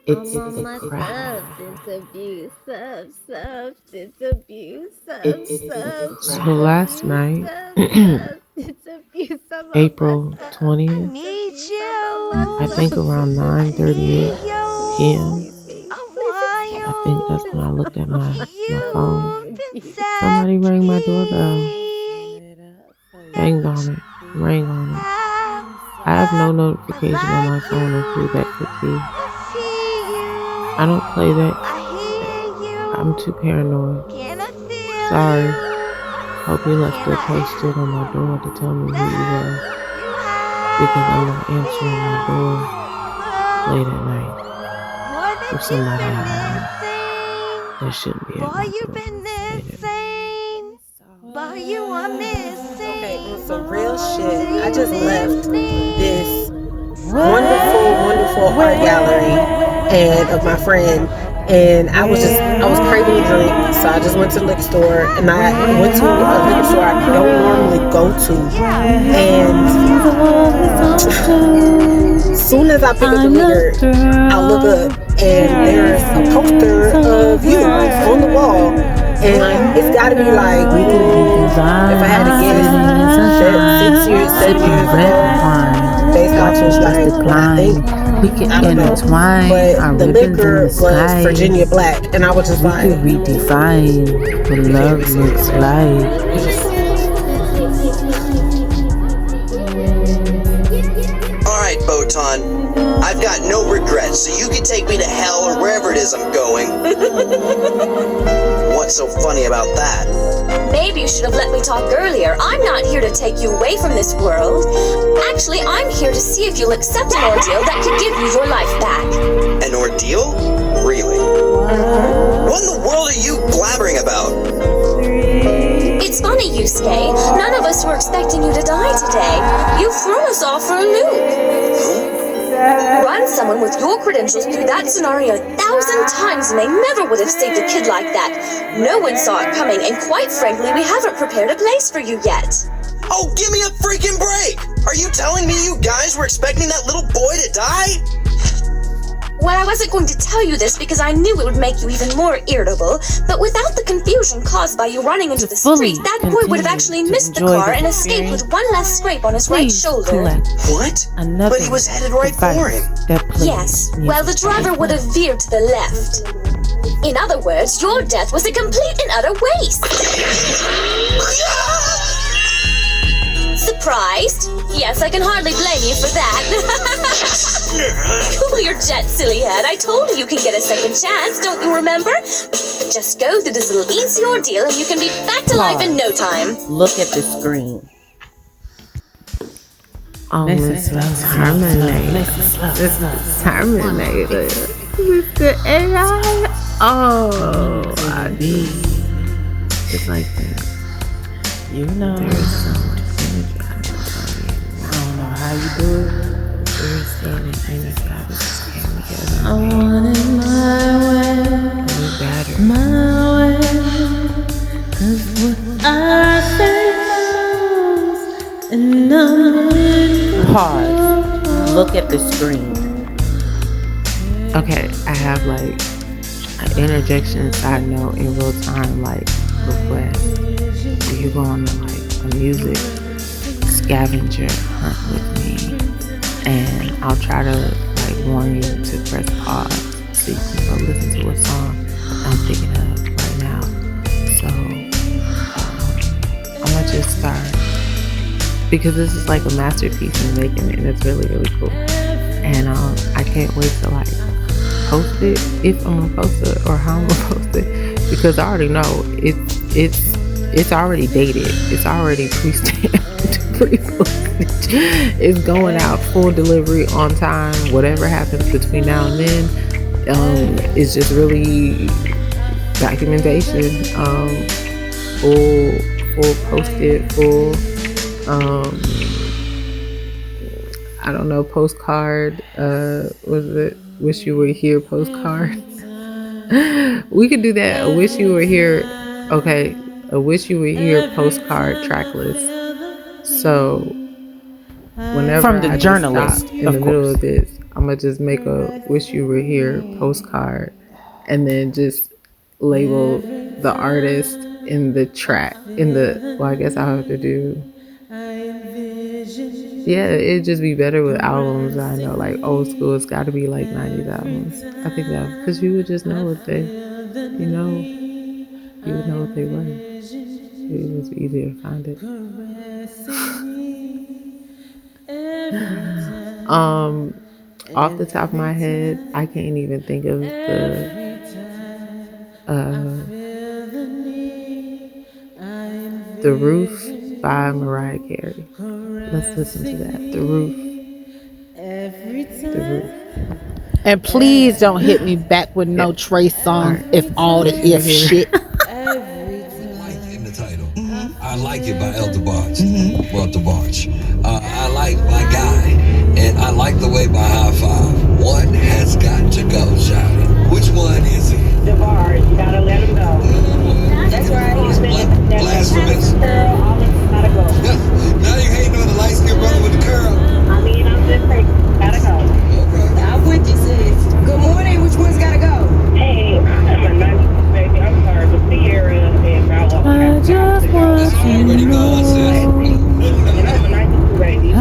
It's I'm on the my cry. substance abuse, substance abuse, It's the So substance cry. last abuse, night, substance abuse. I'm on my April I 20th, substance need abuse. I'm on my I you. think around substance I abuse. need 9:38 you. p.m. Please, please, I please I excuse think me. that's want when I looked at my phone. you. Substance You've been abuse. Somebody sad, rang my doorbell. key. Turn it up for Banged you. on it. Rang on it. I have no I'd notification on my like phone of who that you could be. to see I you. don't play that. I hear I'm too you. paranoid. Can I feel Sorry. you? Hope you left Can a I post-it on my door to tell me who you that were, you because I'm have not answering my door the late at night boy if that you've somebody been I know missing? that shouldn't be at Boy, my you've door been late at night. missing. Boy, you are Okay, on missing. some real Do shit, I you just miss left me? this wonderful, wonderful art gallery and of my friend. And I was craving a drink, so I just went to the liquor store, and I went to a liquor store I don't normally go to. And soon as I pick up the liquor, I look up and there's a poster of you on the wall. And it's got to be like, We could be if I had to guess, divine, sitting in six years, sunshine, 7 years sipping red ago, wine. based off Watching of stars like what I think. decline. We could I don't know. intertwine our But the ribbons in liquor the was sky. Virginia Black, and I was just We like, could redefine what you can't even love see it looks over there. like. You just Alright, Botan. I've got no regrets, so you can take me to hell or wherever it is I'm going. What's so funny about that? Maybe you should have let me talk earlier. I'm not here to take you away from this world. Actually, I'm here to see if you'll accept an ordeal that could give you your life back. An ordeal? Really? What in the world are you blabbering about? It's funny, Yusuke. None of us were expecting you to die today. You've thrown us all for a loop. Run someone with your credentials through that scenario 1,000 times and they never would have saved a kid like that. No one saw it coming, and quite frankly, we haven't prepared a place for you yet. Oh, give me a freaking break! Are you telling me you guys were expecting that little boy to die? Well, I wasn't going to tell you this because I knew it would make you even more irritable, but without the confusion caused by you running into the street, that boy would have actually missed the car and escaped with one less scrape on his right shoulder. What? Another But he was headed right for him. Yes, well, the driver would have veered to the left. In other words, your death was a complete and utter waste. Surprised? Yes, I can hardly blame you for that. Cool your jet, silly head. I told you can get a second chance, don't you remember? Just go through this little easy ordeal and you can be back to life in no time. look at the screen. This is Terminator. This is Terminator. Mr. AI. Oh, I need. It's like that. You know. There's so much energy. I don't know how you do it. There's so much energy. I just came together. I want it my way, We better. my way. 'Cause what I say goes, and I'm pause. Look at the screen. Okay, I have like an interjection side note in real time, like request. Do you go on like a music scavenger hunt with me? And I'll try to like warn you to press pause so you can go listen to a song I'm thinking of right now. So I'm gonna just start because this is like a masterpiece in making it, and it's really really cool. And I can't wait to like post it, if I'm gonna post it or how I'm gonna post it, because I already know it's already dated, it's already pre-stamped, pre-posted, it's going out full delivery on time. Whatever happens between now and then, it's just really documentation, full posted, full I don't know, postcard, was it wish you were here postcard? We could do that. A wish you were here. Okay, a wish you were here postcard track list. So whenever From the I just journalist, stop in of the middle course. of this, I'm gonna just make a "Wish You Were Here" postcard, and then just label the artist in the track in the. Well, I guess I'll have to do. Yeah, it'd just be better with albums. I know, like old school, it's got to be like 90s albums. I think that because you would just know what they, you know, you would know what they were. It was easier to find it. Off the top of my head, I can't even think of the Roof by Mariah Carey. Let's listen to that. The Roof. The Roof. And please don't hit me back with no Trey Songz if all the if shit. In the title. I Like It by Elder Barge. Walter Barge. I Like My Guy. And I Like the Way by High Five. One has got to go, shouting. Which one is it? The Barge, you gotta let him go. That's right. Blasphemous. Girl, all of us gotta go. Now you hating on the light-skinned brother with the curl. I mean, I'm just saying, gotta go. Okay. I'm with you, sis. Good morning. Which one's gotta go? Hey, I'm a 92 baby. I'm sorry, but Sierra and Bravo have got to go. It's already gone, sis. And I'm a 92 baby, so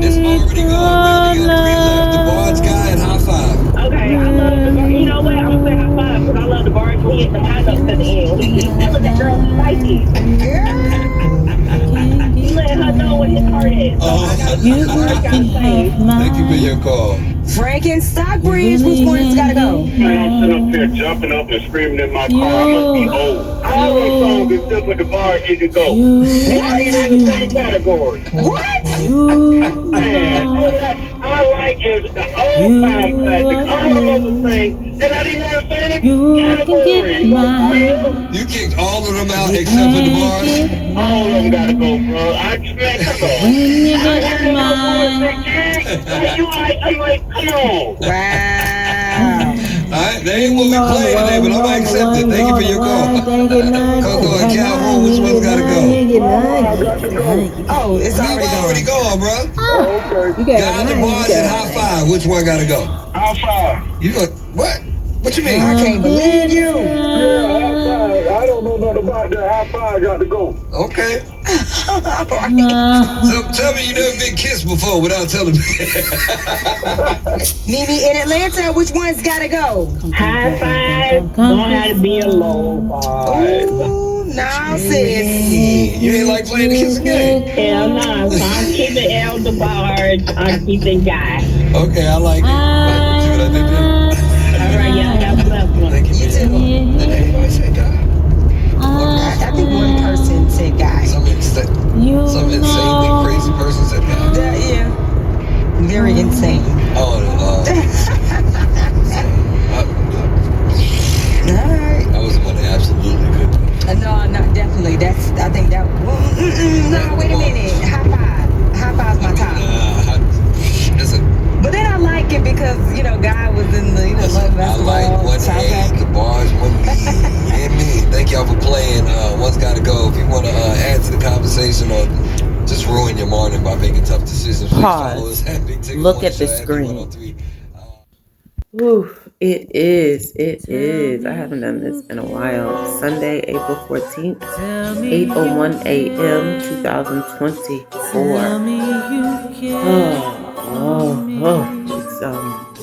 It's already gone, man. You got 3 left. The Barge Guy and High Five. okay, I love the bar. You know what? I'm gonna say high five because I love the Barge. We hit the high notes at the end. We keep telling that girl we like it. He letting her know what his heart is. So I gotta the Barge gotta say. Thank you for your call. Frank and Stockbridge. Which one's gotta go? I'm sitting up here jumping up and screaming in my car. I must be old. All those songs is just like a bar you can go. And I ain't in the same category. What? Man, I like it. The old time classic. All of them thing. And I didn't have to say category. You kicked all of them out except for the Barge? All of them gotta go, bro. I man, come on. I'm like, come on. Wow. Alright, they ain't what we playing today, but I'm gonna accept it. Thank you for your call. Coco and Calhoun, which one's gotta go? Oh, it's already gone, bro. Okay. Guy, the Barge, and High Five, which one gotta go? Outside. You go, what? What you mean? I can't believe you. Yeah, outside. I don't know nothing about that. High five got to go. Okay. So tell me you never been kissed before without telling me. Mimi in Atlanta. Which one's gotta go? High five. Don't have to be a low five. Ooh, no, sis. You ain't like playing the kissing game? Hell no. So I'm keeping Elder Barge. I'm keeping Guy. Okay, I like it. See what I did there? All right, y'all have a blessed one. Thank you, You too. Did anybody say God? I think one person said guy. Some insanely crazy person said God. Yeah. Very insane. Oh, Alright. that was the one that absolutely couldn't. No, not definitely. I think that. No, wait a minute. High five. High five's my top. But then I like it because, Guy was in the, Love I like one A, the Barge, one B, and me. Thank y'all for playing. One's gotta go. If you want to add to the conversation or just ruin your morning by making tough decisions, please follow us at Big Ticket Look Morning at the Show screen. 103. Oof, it is. I haven't done this in a while. Sunday, April 14th, 8:01 a.m., 2024. It's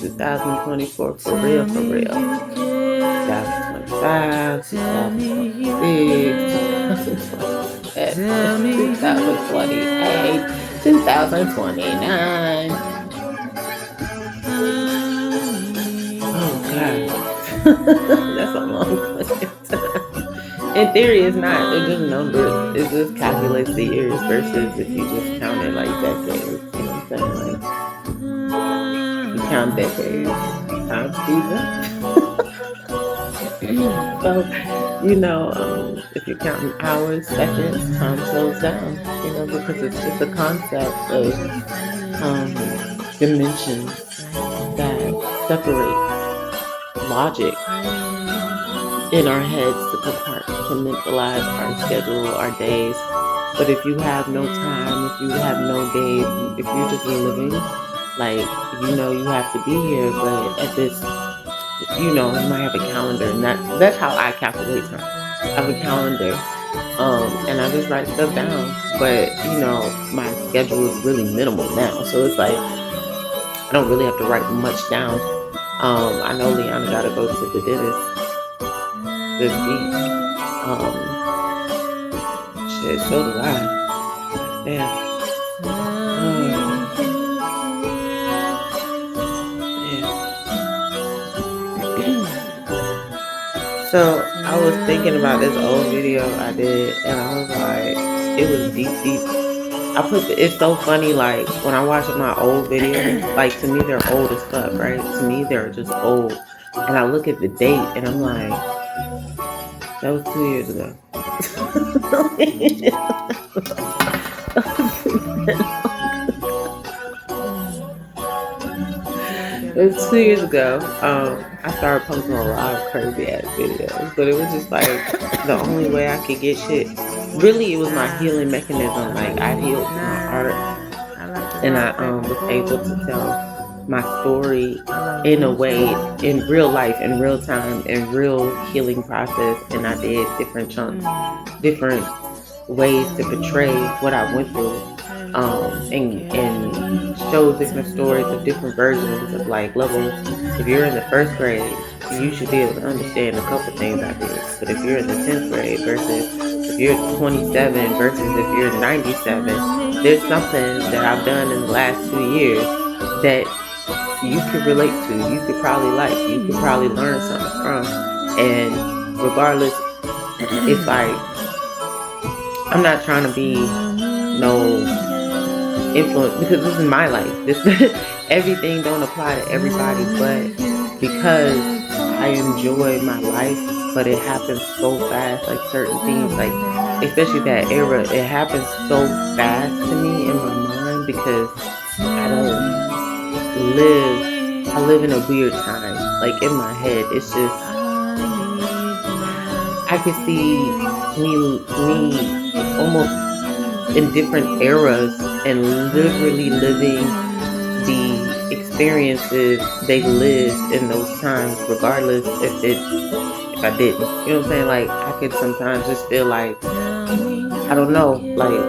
2024 for real. 2025, 2026, 2028, 2029. Oh God, that's a long fucking time. In theory, it's not. They're just numbers. It just calculates the years versus if you just count it like decades. You know what I'm saying? Like you count decades times season. So if you're counting hours, seconds, time slows down. Because it's just a concept of dimensions that separates logic in our heads to compartmentalize our schedule, our days. But if you have no time, if you have no days, if you're just living, Like, you have to be here, but at this, you might have a calendar, and that's how I calculate time. I have a calendar, and I just write stuff down. But my schedule is really minimal now, so it's like I don't really have to write much down. I know Leanna got to go to the dentist this week. Shit, so do I. Damn. So I was thinking about this old video I did, and I was like, it was deep. It's so funny, like, when I watch my old videos, like, to me, they're old as fuck, right? To me, they're just old. And I look at the date, and I'm like, that was 2 years ago. It was 2 years ago. I started posting a lot of crazy ass videos, but it was just like the only way I could get shit. Really, it was my healing mechanism. Like, I healed my art, and I was able to tell my story in a way, in real life, in real time, in real healing process. And I did different chunks, different ways to portray what I went through, and show different stories of different versions of, like, levels. If you're in the first grade, you should be able to understand a couple things I did. But if you're in the 10th grade versus if you're 27 versus if you're 97, there's something that I've done in the last 2 years that you could relate to, you could probably like, you could probably learn something from. And regardless, it's like, I'm not trying to be no influence, because this is my life. Everything don't apply to everybody, but because I enjoy my life, but it happens so fast, like certain things, like especially that era, it happens so fast to me in my mind, because I live in a weird time. Like, in my head, it's just, I can see me almost in different eras and literally living the experiences they lived in those times, regardless if I didn't. You know what I'm saying? Like, I could sometimes just feel like, I don't know, like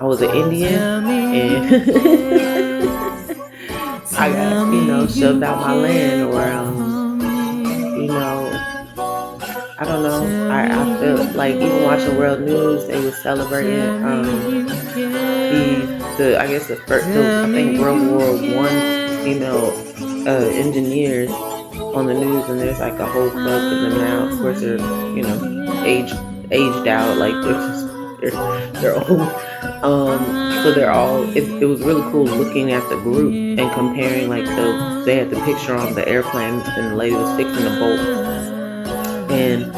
I was an Indian and I got, shoved out my land, or I don't know. I feel like, even watching world news, they were celebrating the first, I think, World War I female engineers on the news, and there's like a whole club of them now. Of course, they're aged out, like they're old. So they're all. It was really cool looking at the group and comparing, like, they had the picture on the airplane, and the lady was fixing the bolt. And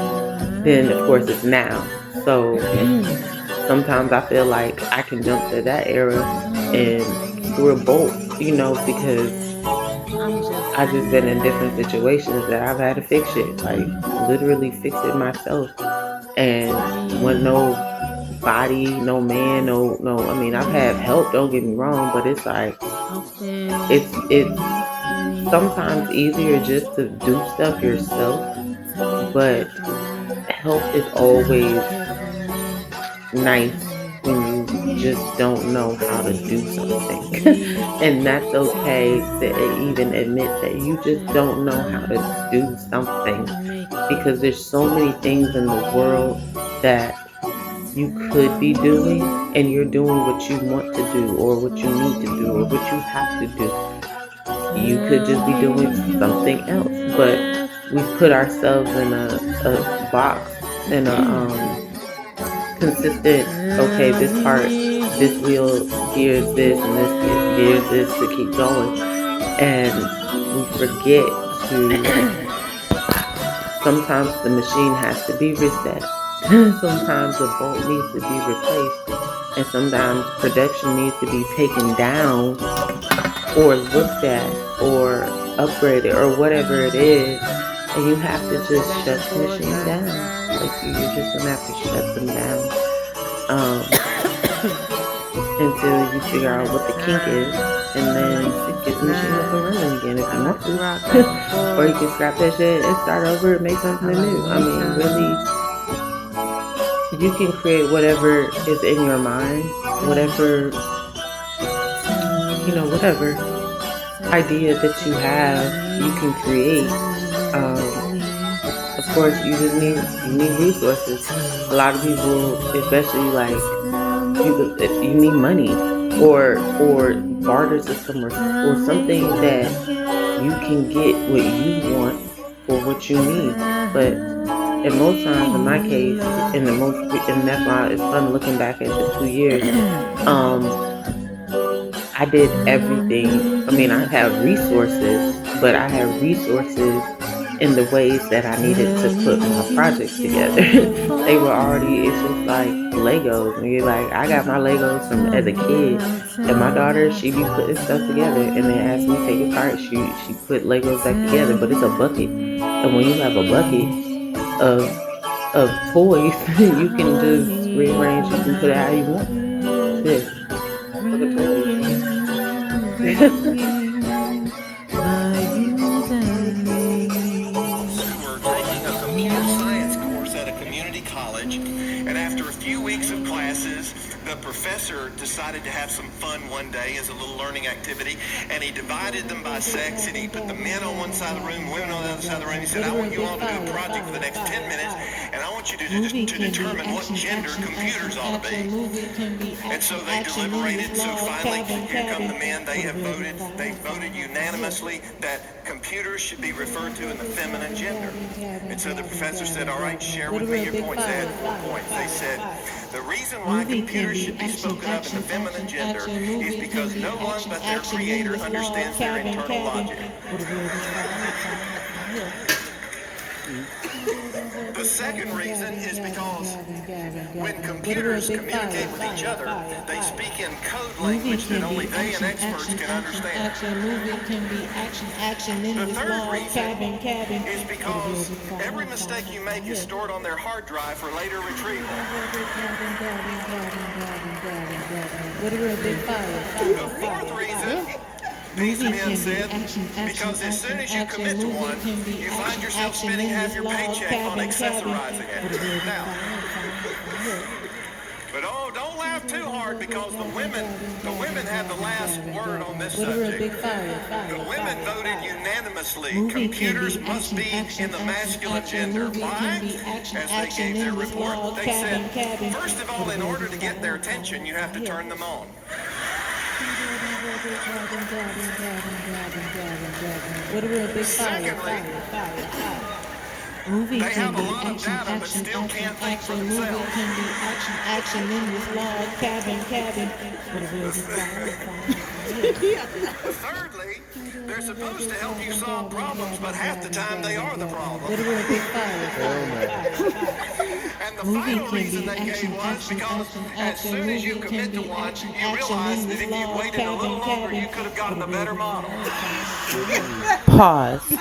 then, of course, it's now. So sometimes I feel like I can jump to that era and screw a bolt, because I've just been in different situations that I've had to fix shit. Like, literally fix it myself. And when no body, no man, no, I mean, I've had help, don't get me wrong, but it's like, it's sometimes easier just to do stuff yourself. But help is always nice when you just don't know how to do something. And that's okay to even admit that you just don't know how to do something, because there's so many things in the world that you could be doing, and you're doing what you want to do, or what you need to do, or what you have to do. You could just be doing something else, but we put ourselves in a box, in a consistent, okay, this part, this wheel gears this, and this gears this, to keep going. And we forget to, sometimes the machine has to be reset. Sometimes the bolt needs to be replaced. And sometimes production needs to be taken down, or looked at, or upgraded, or whatever it is. And you have to just shut the machine down. Like, you're just gonna have to shut them down until you figure out what the kink is. and then get the machine up and running again if you want to. Or you can scrap that shit and start over and make something new. I mean, really, you can create whatever is in your mind, whatever whatever idea that you have, you can create. Of course, you need resources. A lot of people, especially like you need money or barter system or something that you can get what you want for what you need. But and most times, in my case, and that's why it's fun looking back at the 2 years. I did everything. I mean, I have resources, but I have resources in the ways that I needed to put my projects together. They were already, it's just like Legos. And you're like, I got my Legos from as a kid. And my daughter, she be putting stuff together. And then as we take it apart, she put Legos back together. But it's a bucket. And when you have a bucket of toys, you can just rearrange. You can put it how you want. This. Look at toys. We were taking a computer science course at a community college, and after a few weeks of classes, the professor decided to have some fun one day as a little learning activity, and he divided them by sex, and he put the men on one side of the room, women on the other side of the room. He said, I want you all to do a project for the next 10 minutes, and I want you to determine what gender computers ought to be. And so they deliberated, so finally, here come the men. They voted unanimously that computers should be referred to in the feminine gender. And so the professor said, all right, share with me your points. They had 4 points. They said, the reason why computers should be spoken of in the feminine gender is because no one but their creator understands their internal logic. The second reason is because when computers communicate with each other, they speak in code language that only they and experts can understand. The third reason is because every mistake you make is stored on their hard drive for later retrieval. The fourth reason, these men said, because as soon as you commit to one, you find yourself spending half your paycheck on accessorizing it. Now, but don't laugh too hard, because the women had the last word on this subject. The women voted unanimously. Computers must be in the masculine gender. Why? As they gave their report, they said, first of all, in order to get their attention, you have to turn them on. Secondly, they have a lot of data but still can't think for themselves. Thirdly, they're supposed to help you solve problems, but half the time they are the problem. And the final reason they gave was because as soon as you commit to one, you realize that if you waited a little longer, you could have gotten a better model. Pause.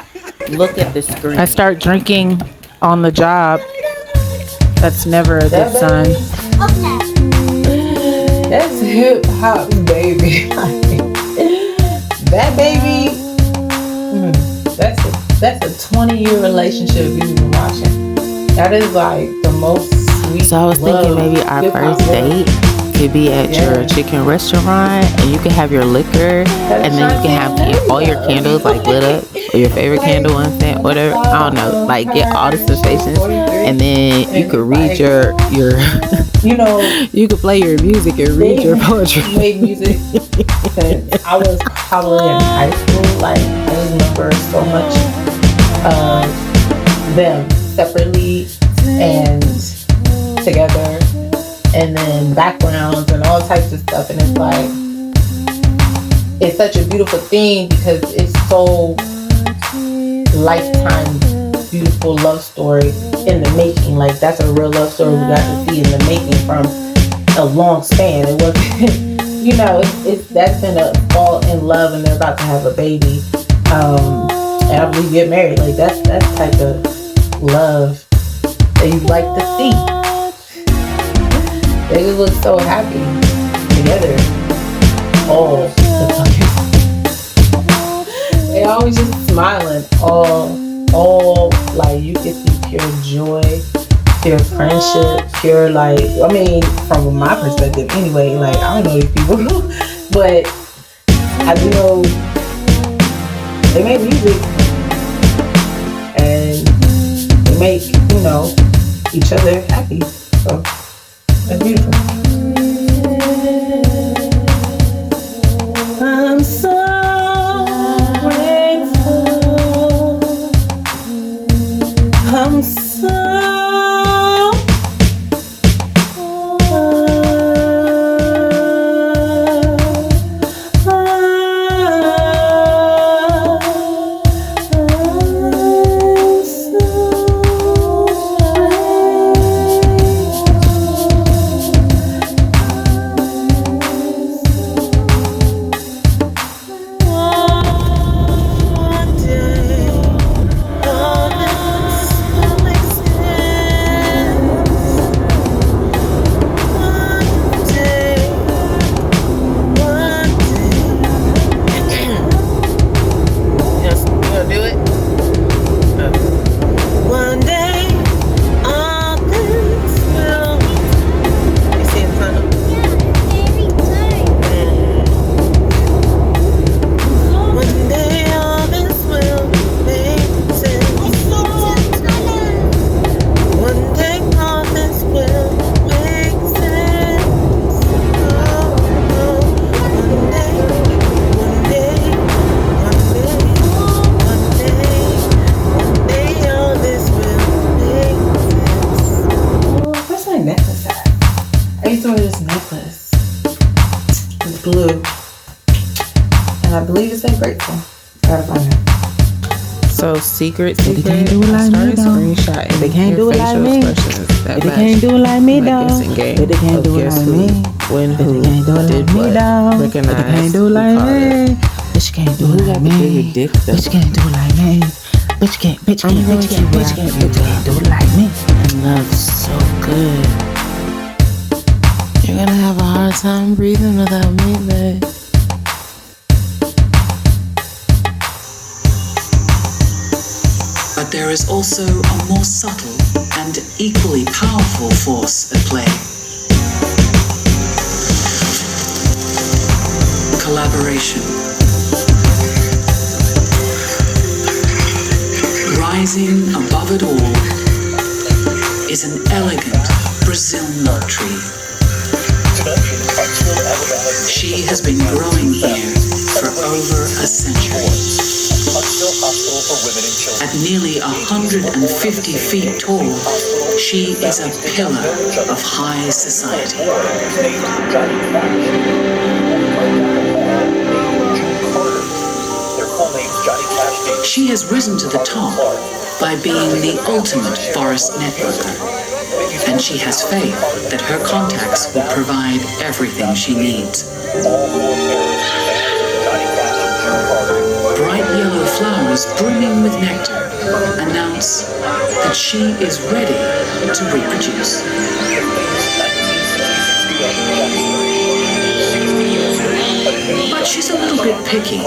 Look at the screen. I start drinking on the job. That's never a good sign. That's hip hop, baby. That baby. That's a 20-year relationship you've been watching. That is like the most sweet. So I was thinking maybe our first date could be at your chicken restaurant, and you can have your liquor, and then you can have all your candles like lit up, or your favorite candle on scent, whatever. I don't know, like get all the sensations, and then you could read your you could play your music and read your poetry. Made music since I was probably in high school. Like I remember so much of them separately and together, and then backgrounds and all types of stuff. And it's like, it's such a beautiful thing because it's so lifetime beautiful love story in the making. Like that's a real love story we got to see in the making from a long span. It wasn't, it's that's been a fall in love and they're about to have a baby. And I believe get married. Like that's type of love that you like to see. They just look so happy together all the fucking They always just smiling. All like you can see pure joy, pure friendship, pure like. I mean, from my perspective, anyway. Like I don't know these people, but I do know they make music and they make each other happy. So that's beautiful. I'm so grateful. I'm so blue, and I believe it said grateful. I gotta find it. So secret. They can't do it like me though. They can't do it like me. They can't do it like me though. They can't do it like me. When who did what? They can't do it like me. Bitch can't do it like me. Bitch can't do it like me. Bitch can't do it like me. And love's so good. You're gonna have a hard time breathing without me, babe. But there is also a more subtle and equally powerful force at play. Collaboration. Rising above it all is an elegant Brazil nut tree. She has been growing here for over a century. At nearly 150 feet tall, she is a pillar of high society. She has risen to the top by being the ultimate forest networker, and she has faith that her contacts will provide everything she needs. Bright yellow flowers brimming with nectar announce that she is ready to reproduce. But she's a little bit picky.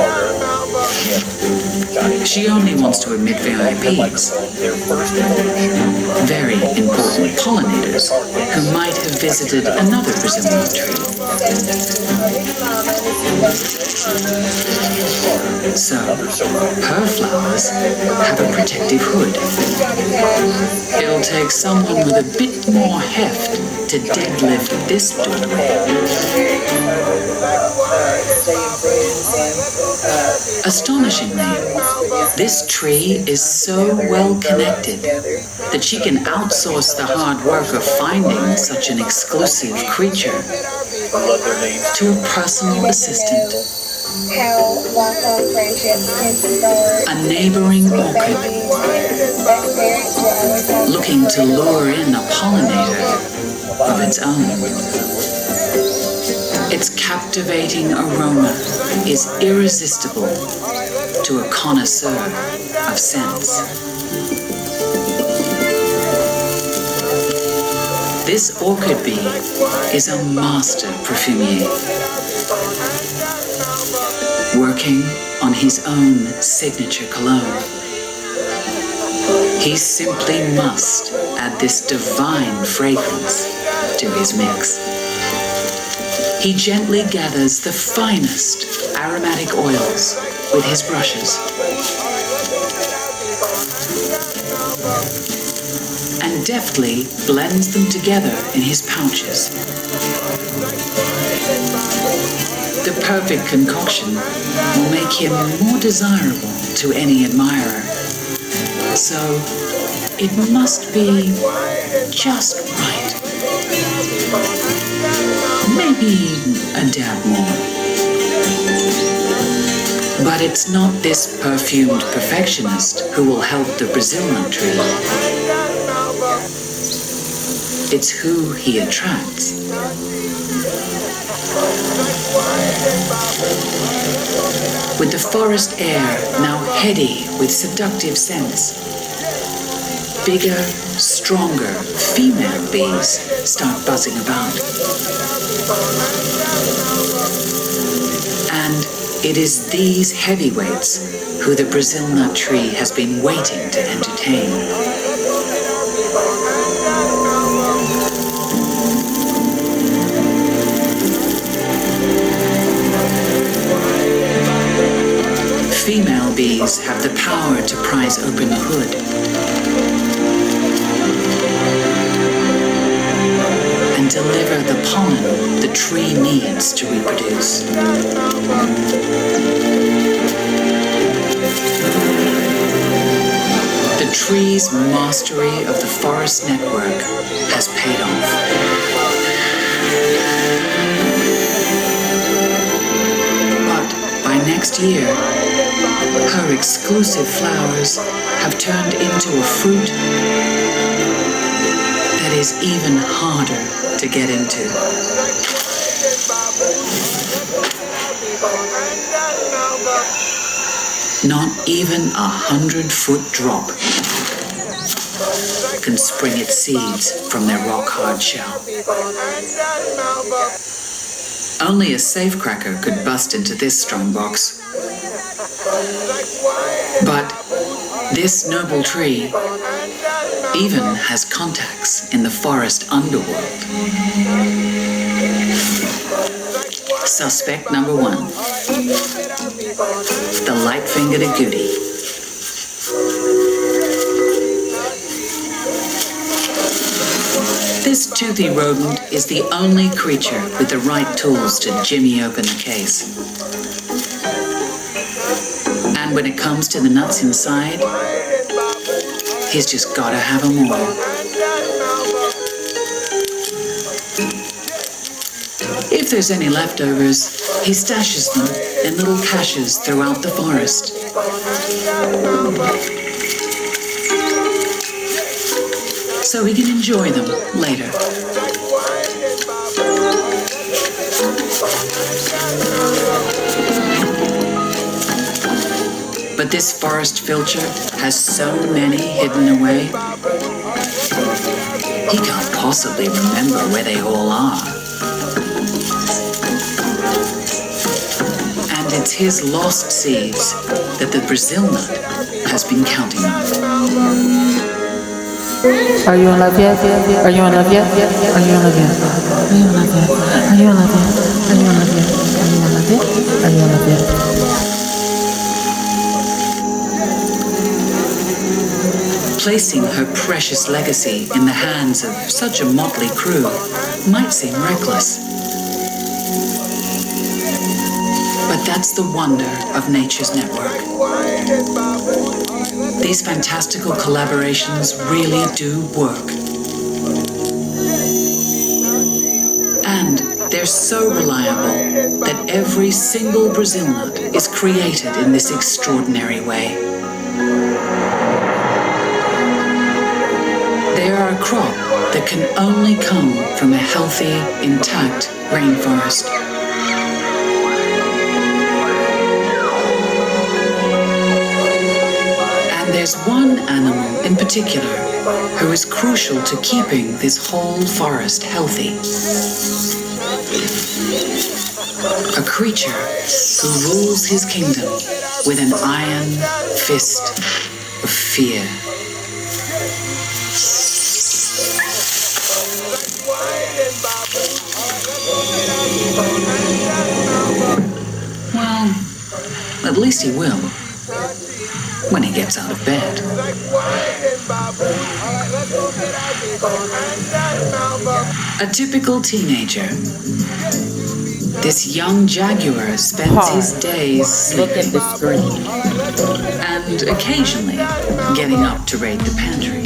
She only wants to admit VIPs, very important pollinators who might have visited another Brazilian tree. So, her flowers have a protective hood. It'll take someone with a bit more heft to deadlift this doorway. Astonishingly, this tree is so well connected that she can outsource the hard work of finding such an exclusive creature to a personal assistant. A neighboring orchid looking to lure in a pollinator of its own. Its captivating aroma is irresistible to a connoisseur of scents. This orchid bee is a master perfumier, working on his own signature cologne. He simply must add this divine fragrance to his mix. He gently gathers the finest aromatic oils with his brushes and deftly blends them together in his pouches. The perfect concoction will make him more desirable to any admirer. So it must be just right. Maybe a dab more. But it's not this perfumed perfectionist who will help the Brazil nut tree. It's who he attracts. With the forest air now heady with seductive scents, bigger, stronger female bees start buzzing about. And it is these heavyweights who the Brazil nut tree has been waiting to entertain. Female bees have the power to prise open the hood and deliver the pollen the tree needs to reproduce. The tree's mastery of the forest network has paid off. But by next year, her exclusive flowers have turned into a fruit that is even harder to get into. Not even 100-foot drop can spring its seeds from their rock-hard shell. Only a safecracker could bust into this strong box. But this noble tree even has contacts in the forest underworld. Suspect number one, the light-fingered agouti. This toothy rodent is the only creature with the right tools to jimmy open the case. And when it comes to the nuts inside, he's just gotta have them all. If there's any leftovers, he stashes them in little caches throughout the forest. So he can enjoy them later. But this forest filcher has so many hidden away, he can't possibly remember where they all are. And it's his lost seeds that the Brazil nut has been counting on. Are you in love yet? Are you in love yet? Are you in love yet? Are you in love yet? Are you in love yet? Are you in love yet? Are you in love yet? Are you in love yet? Placing her precious legacy in the hands of such a motley crew might seem reckless. But that's the wonder of nature's network. These fantastical collaborations really do work. And they're so reliable that every single Brazil nut is created in this extraordinary way. They are a crop that can only come from a healthy, intact rainforest. And there's one animal in particular who is crucial to keeping this whole forest healthy. A creature who rules his kingdom with an iron fist of fear. Well, at least he will when he gets out of bed. A typical teenager. This young jaguar spends his days sleeping and occasionally getting up to raid the pantry.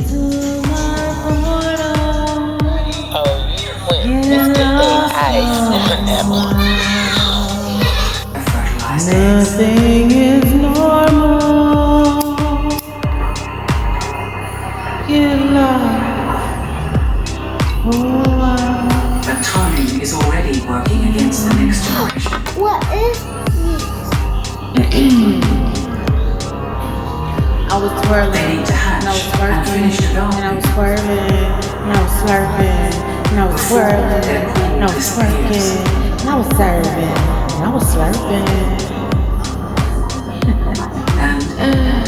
Nothing is normal. Get lost. But time is already working against the next generation. What is I was twirling, and I was twerking, and I was swerving, and I was slurping, and I was twirling, and I was twerking, and I was serving, and I was slurping. And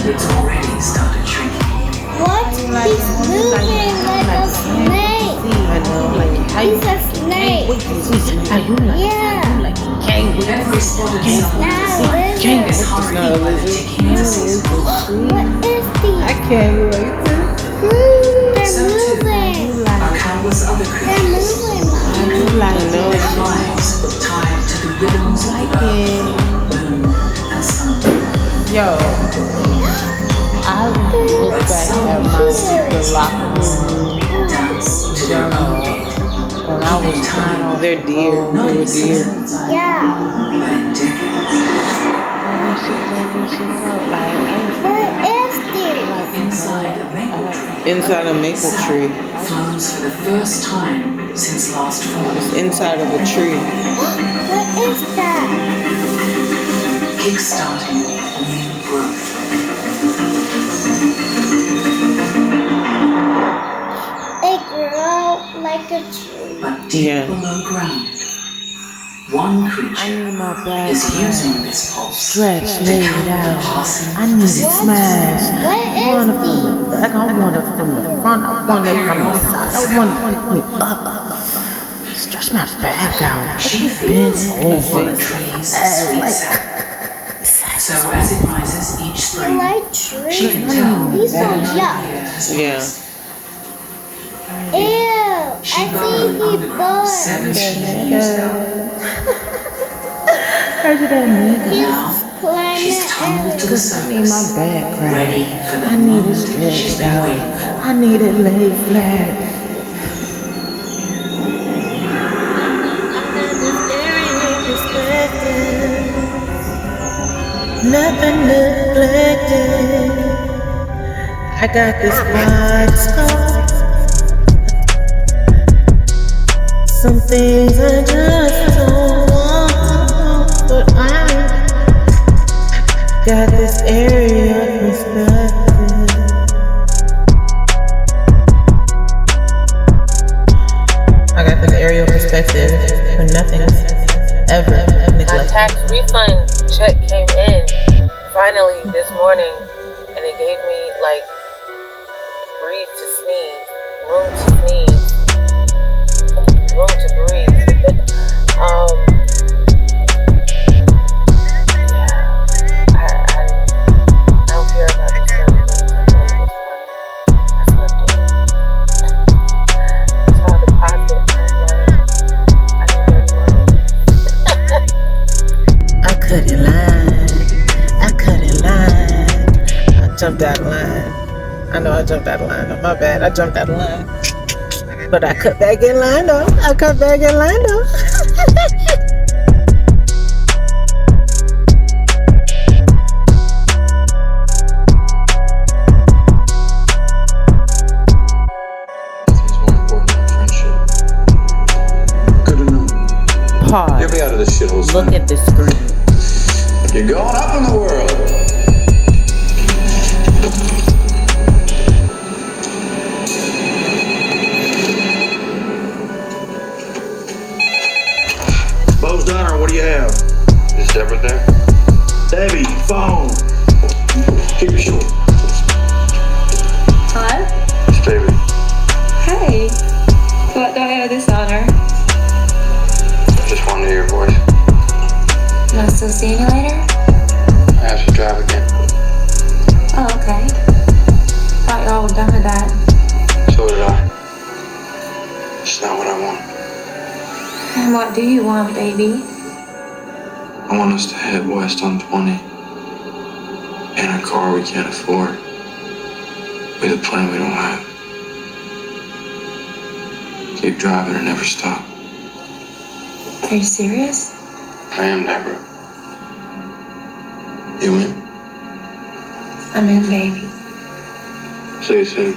it's already started shrinking. what? He's moving like a snake. I know, like He's a snake. Yeah. Every spotted cell Now listen. is hurrying by the ticking disease. What is these? I can't wait to They're moving. Are countless other They're creatures. moving. like Their lives tied to the rhythms of the earth, moon, and sun. Yo, I look back at my the locker room Dance to their own beat. when I was trying on their deer. Not in Deer. seasons, Yeah. but in decades. What is this? Inside a maple tree Inside a maple tree. flows for the first time since last fall. Inside of a tree. What is that? Kickstarting new growth. They grow like a tree. But deep below ground, one creature is using this pulse Stretch, to lay it counter out. the passing I need it smashed. What I want it is from the back. I want it from the front. I want it from the side. I want it up. Stretch my back out. She Bend feels all over. the trees sweet sap. So as it rises each You spring, like she trees? can tell These that are another yuck. year has Yeah. passed. Ew. I She think burrowed he underground burned. 17 years ago. Heard you that nigga. Now, she's Planet tumbled to the I need my surface, back cracked. ready for the I need it moment she's stretched been out. waiting for. I need it laid flat. Nothing neglected. I got this wide scope. Some things I just don't want, but I got this area perspective. I got this aerial perspective when nothing's ever My neglected. tax refund check came in finally this morning, and it gave me like breathe to sneeze, room to sneeze, room to breathe. Yeah, I don't care about this stuff. I slept in. That's how the deposit. I need money. I couldn't lie. I couldn't lie. I jumped out of line. I know I jumped out of line. My bad. I jumped out of line. But I cut back in line though. I cut back in line though. Nothing's more important than friendship. Good to know. Pause. You'll be out of this shithole soon. Look at the screen. You're going up in the world. Bo's done, or what do you have? seeing you later? I have to drive again. Oh, okay. Thought y'all were done with that. So did I. It's not what I want. And what do you want, baby? I want us to head west on 20. In a car we can't afford. With a plan we don't have. Keep driving and never stop. Are you serious? I am, Deborah. You in? I'm in, baby. See you soon.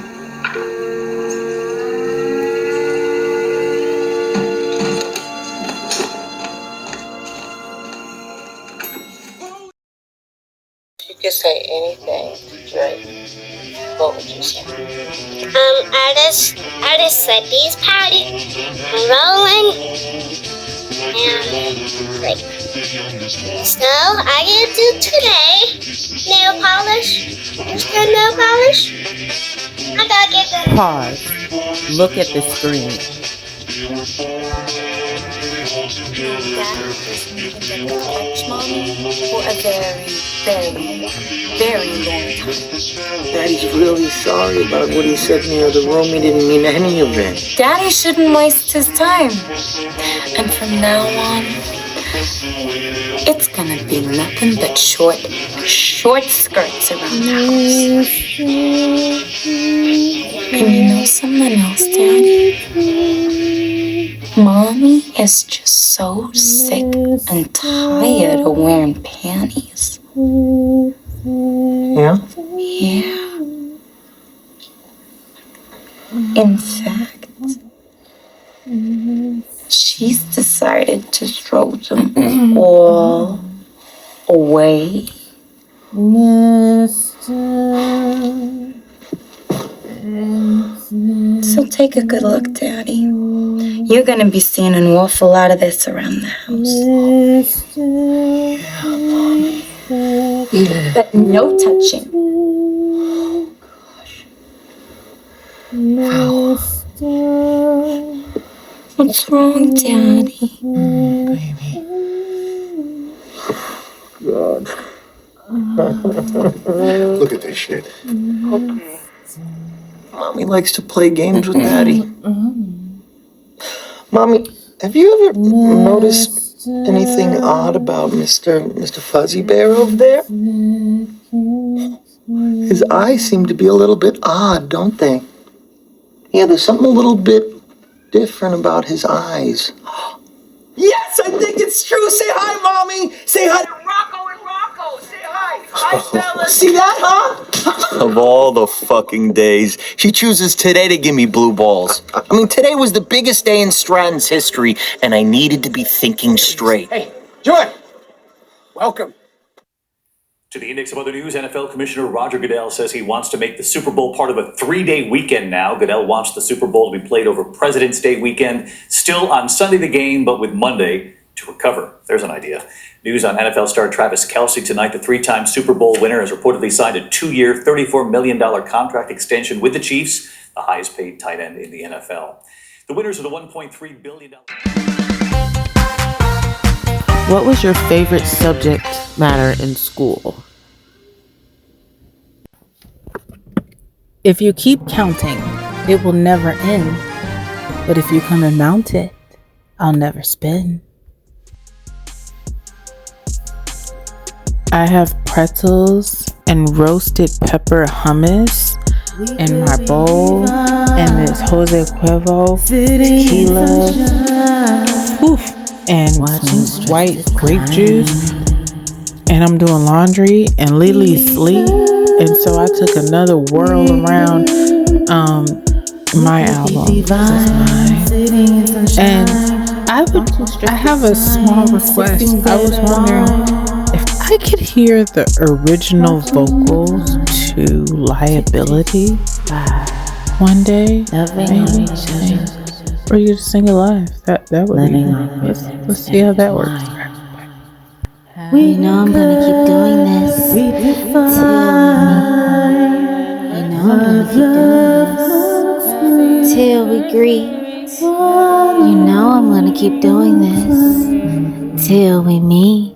You could say anything to Drake. What would you say? I just said these party, rolling, and like, so I get to do today, nail polish, just the nail polish, I gotta get the... Pause. Look at the screen. For a very long time. Daddy's really sorry about what he said in the other room. He didn't mean any of it. Daddy shouldn't waste his time. And from now on, it's gonna be nothing but short skirts around the house. And you know something else, Daddy? Mommy is just so sick and tired of wearing panties. Yeah? Yeah. In fact, she's decided to throw them all away. So take a good look, Daddy. You're gonna be seeing an awful lot of this around the house. But no touching. What's wrong, Daddy? God. Look at this shit. Okay. Mommy likes to play games with Daddy. Mommy, have you ever noticed anything odd about Mr. Fuzzy Bear over there? His eyes seem to be a little bit odd, don't they? Yeah, there's something a little bit different about his eyes. Yes, I think it's true. Say hi, Mommy. Say hi to Rocco and Rocco. Say hi. Hi, fellas. See that, huh? Of all the fucking days, she chooses today to give me blue balls. I mean, today was the biggest day in Stratton's history, and I needed to be thinking straight. Hey, Joy. Welcome. To the index of other news, NFL Commissioner Roger Goodell says he wants to make the Super Bowl part of a 3-day weekend now. Goodell wants the Super Bowl to be played over President's Day weekend. Still on Sunday the game, but with Monday to recover. There's an idea. News on NFL star Travis Kelce tonight. The 3-time Super Bowl winner has reportedly signed a 2-year, $34 million contract extension with the Chiefs, the highest paid tight end in the NFL. The winners of the $1.3 billion... What was your favorite subject matter in school? If you keep counting, it will never end. But if you come and mount it, I'll never spin. I have pretzels and roasted pepper hummus in my bowl, and this Jose Cuervo tequila. Oof. And some white grape juice, and I'm doing laundry, and Lily's asleep, and so I took another whirl around my album, and I have a small request. I was wondering if I could hear the original vocals to Liability one day, maybe. Or you just sing it live. That would be nice. Let's see how that works. You know I'm gonna keep doing this till we greet. You know I'm gonna keep doing this till we meet.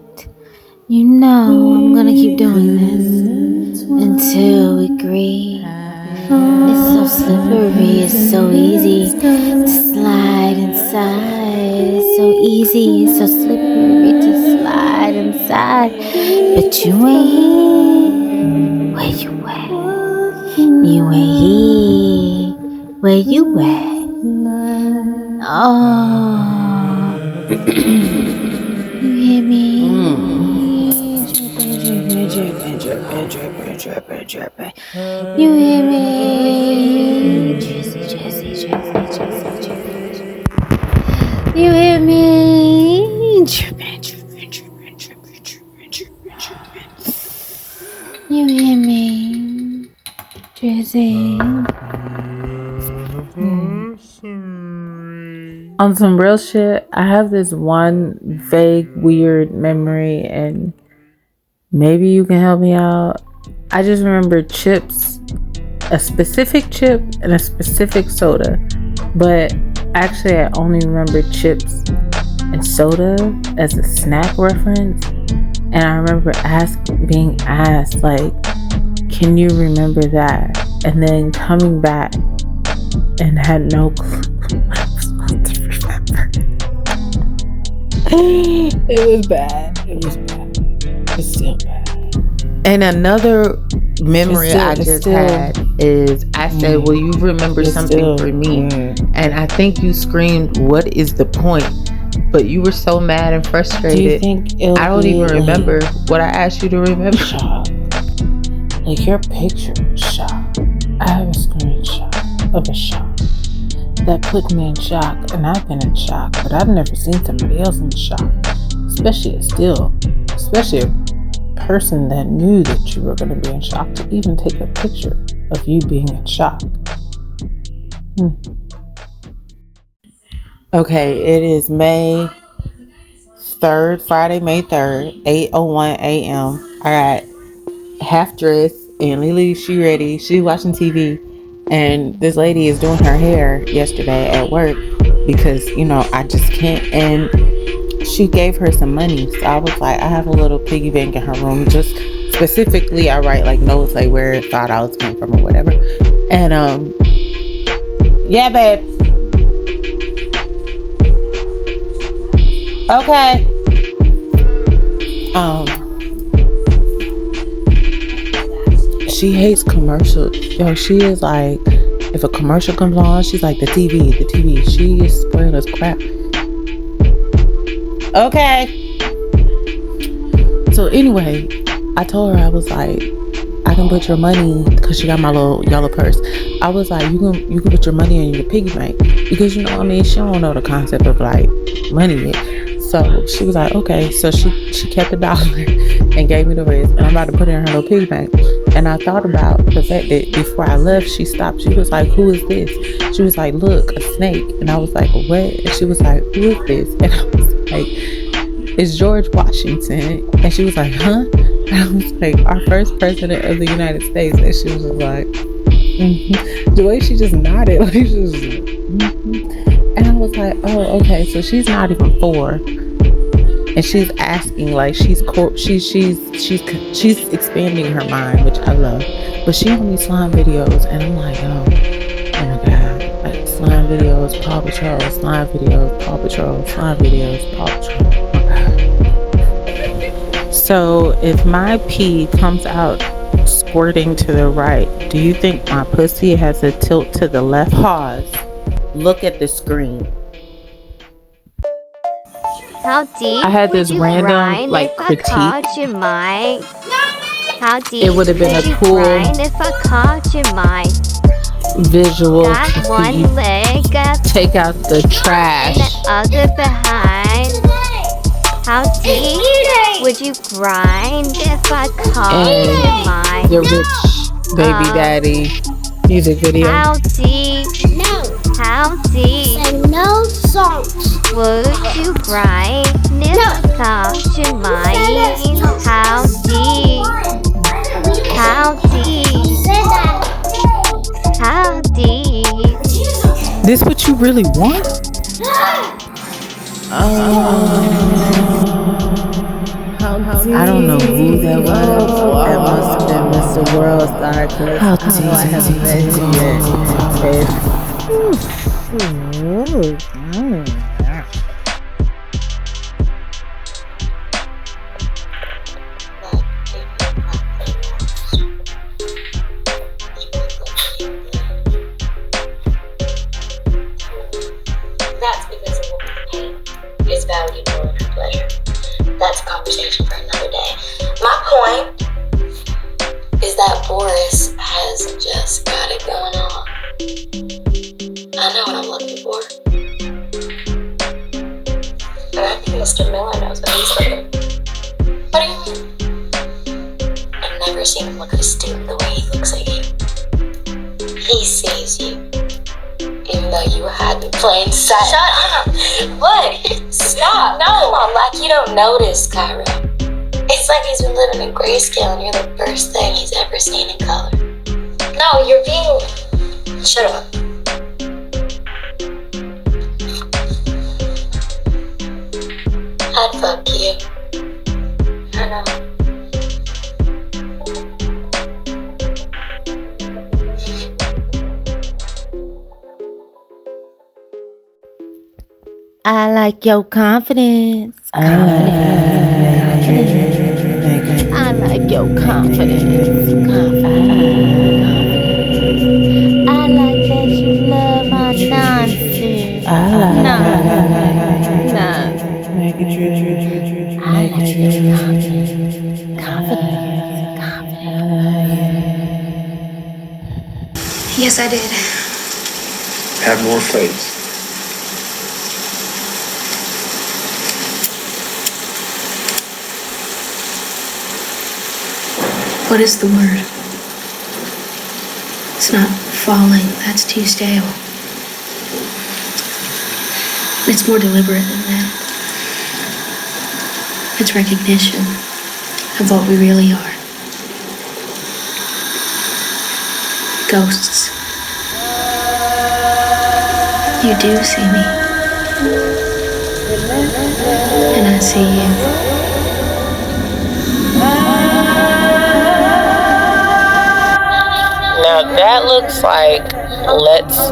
You know I'm gonna keep doing this until we agree. It's so slippery, it's so easy to slide inside. It's so easy, it's so slippery to slide inside. But you ain't here. Where you at? You ain't here. Where you at? Oh, you hear me? You hear me? Jesse. You hear me? You hear me? Jesse. On some real shit, I have this one vague, weird memory, and maybe you can help me out. I just remember chips, a specific chip, and a specific soda. But actually, I only remember chips and soda as a snack reference. And I remember being asked, like, can you remember that? And then coming back and had no clue what I was supposed to remember. It was bad. It's still bad. And another memory I just had is I said, will you remember something for me? And I think you screamed, what is the point? But you were so mad and frustrated. Do you think I don't even remember what I asked you to remember. Shock. Like your picture was shock. I have a screenshot of a shock that put me in shock, and I've been in shock, but I've never seen somebody else in shock. Especially a person that knew that you were going to be in shock to even take a picture of you being in shock. Okay, it is May 3rd, Friday, May 3rd, 8:01 a.m. I got half dressed, and Lily, she ready. She watching TV, and this lady is doing her hair yesterday at work because, I just can't. And she gave her some money, so I was like, I have a little piggy bank in her room. Just specifically, I write like notes, like where $5 came from or whatever. And yeah, babe. Okay. She hates commercials. She is like, if a commercial comes on, she's like, the TV. She is spoiled as crap. Okay. So anyway, I told her, I was like, I can put your money, because she got my little yellow purse. I was like, you can put your money in your piggy bank, because she don't know the concept of like money yet. So she was like, okay. So she kept $1 and gave me the rest, and I'm about to put it in her little piggy bank. And I thought about the fact that before I left, she stopped. She was like, who is this? She was like, look, a snake. And I was like, what? And she was like, who is this? And I was like, it's George Washington. And she was like, huh? And I was like, our first president of the United States. And she was like, mm-hmm. The way she just nodded, like she was like, mm-hmm. And I was like, oh, okay. So she's not even 4. And she's asking, like, she's expanding her mind, which I love. But she on these slime videos, and I'm like, oh my god, like slime videos, Paw Patrol, slime videos, Paw Patrol, slime videos, Paw Patrol. So if my pee comes out squirting to the right, do you think my pussy has a tilt to the left? Pause. Look at the screen. How deep I had this would you random grind like if I critique. caught you, Mike? How deep It would have been would a you cool grind if I caught you, Mike? visual Got to one leg up take out the and trash. the other behind. How deep would you grind if I caught you, And Mike? the rich baby daddy music video. How deep? How deep? No songs. Would you grind if I caught you, Mike? How deep? How deep? How deep? This what you really want? How I don't know who that was. That must have been Mr. Worldstar, because I know I haven't met him yet. That's because a woman's pain is valued more than her pleasure. That's a conversation for another day. My point is that Boris has just got it going on. I know what I'm looking for. And I think Mr. Miller knows what he's looking for. What do you mean? I've never seen him look this stupid the way he looks at you. He sees you. Even though you hide in plain sight. Shut up! What? Stop! No! Come on, like you don't notice, Cairo. It's like he's been living in grayscale and you're the first thing he's ever seen in color. No, you're being... Shut up. I'd fuck you. I know. I like your confidence. I like your confidence. I like that you love my nonsense. Nonsense. I like your confidence. Yes, I did. Have more faith. What is the word? It's not falling, that's too stale. It's more deliberate than that. It's recognition of what we really are. Ghosts. You do see me. And I see you. Now that looks like Let's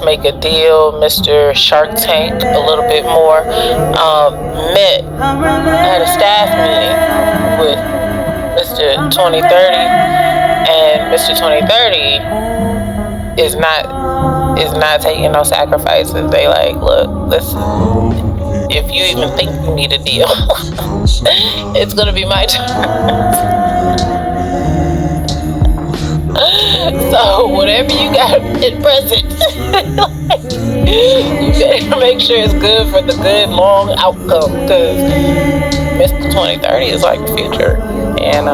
Make a Deal, Mr. Shark Tank a little bit more. I had a staff meeting with Mr. 2030, and Mr. 2030 is not taking no sacrifices. They like, look, listen, if you even think you need a deal, it's gonna be my turn. So whatever you got at present, you better make sure it's good for the good long outcome, because Mr. 2030 is like the future, and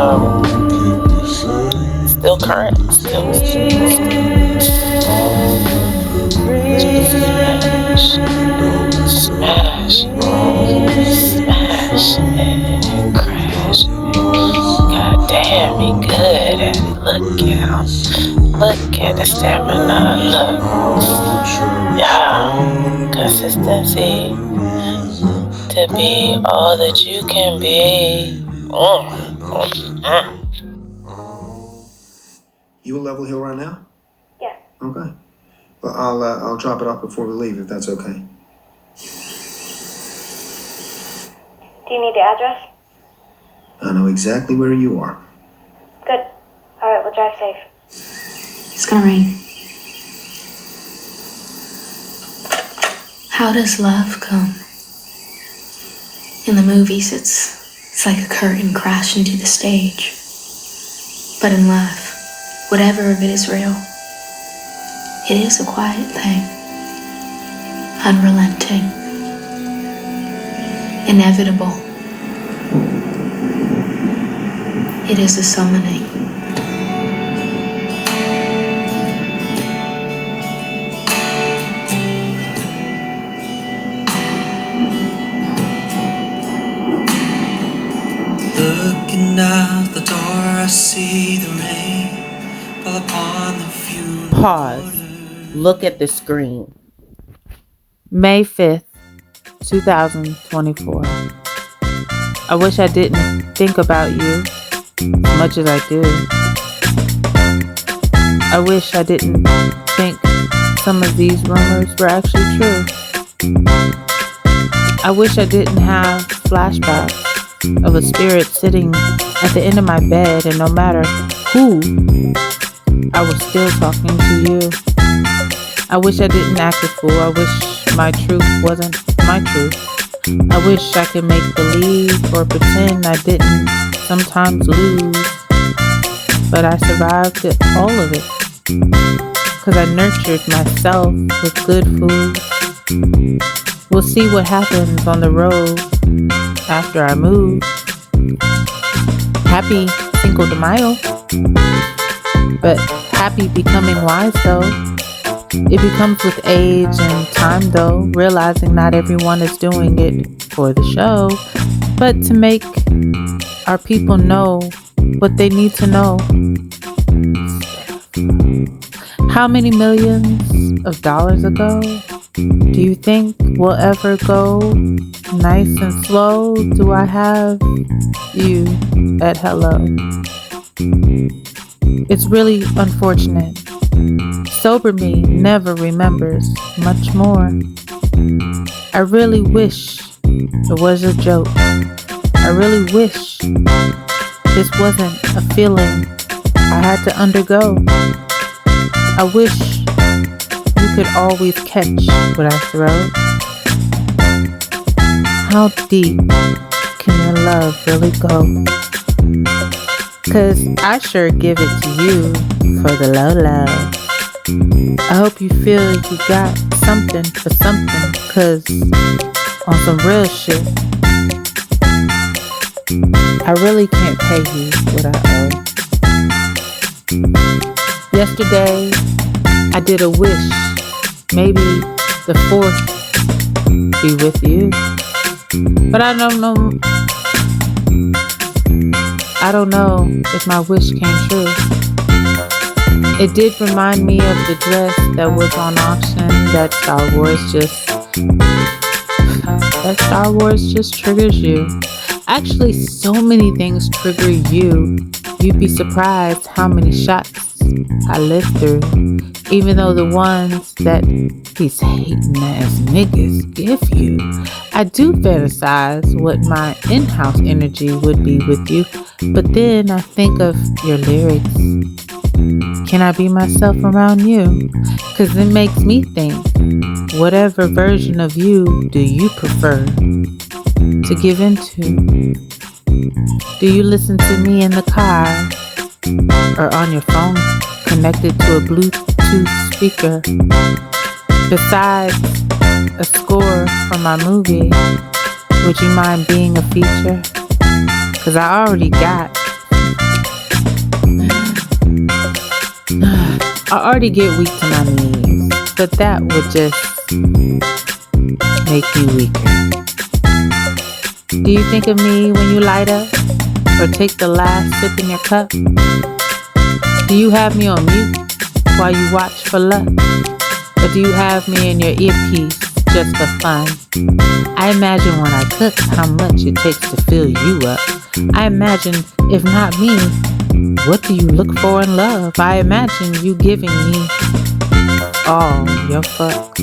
still current, still smash, and crash. God damn, he good at it. Look at him. Look at the stamina. Look. Yeah. Consistency. To be all that you can be. You at Level Hill right now? Yeah. Okay. Well, I'll drop it off before we leave, if that's okay. Do you need the address? I know exactly where you are. Good. All right, we'll drive safe. It's gonna rain. How does love come? In the movies, it's like a curtain crashing to the stage. But in love, whatever of it is real, it is a quiet thing. Unrelenting. Inevitable. It is a summoning. Looking out the door, I see the rain fall upon the few. Pause. Look at the screen. May 5th, 2024. I wish I didn't think about you as much as I do. I wish I didn't think some of these rumors were actually true. I wish I didn't have flashbacks of a spirit sitting at the end of my bed, and no matter who, I was still talking to you. I wish I didn't act a fool. I wish my truth wasn't my truth. I wish I could make believe or pretend I didn't sometimes lose, but I survived all of it because I nurtured myself with good food. We'll see what happens on the road after I move. Happy Cinco de Mayo, but happy becoming wise though. It becomes with age and time though, realizing not everyone is doing it for the show, but to make our people know what they need to know. How many millions of dollars ago do you think we'll ever go nice and slow? Do I have you at hello? It's really unfortunate. Sober me never remembers much more. I really wish it was a joke. I really wish this wasn't a feeling I had to undergo. I wish you could always catch what I throw. How deep can your love really go? 'Cause I sure give it to you for the low love. I hope you feel you got something for something, 'cause on some real shit, I really can't pay you what I owe. Yesterday, I did a wish, maybe the 4th be with you, but I don't know if my wish came true. It did remind me of the dress that was on auction. That Star Wars just triggers you. Actually, so many things trigger you. You'd be surprised how many shots I lived through. Even though the ones that these hating ass niggas give you. I do fantasize what my in-house energy would be with you. But then I think of your lyrics. Can I be myself around you? 'Cause it makes me think, whatever version of you do you prefer to give into? Do you listen to me in the car or on your phone connected to a Bluetooth speaker? Besides a score from my movie, would you mind being a feature? 'Cause I already get weak to my knees, but that would just make me weaker. Do you think of me when you light up or take the last sip in your cup? Do you have me on mute while you watch for luck? Or do you have me in your earpiece just for fun? I imagine when I cook how much it takes to fill you up. I imagine if not me, what do you look for in love? I imagine you giving me all your fucks.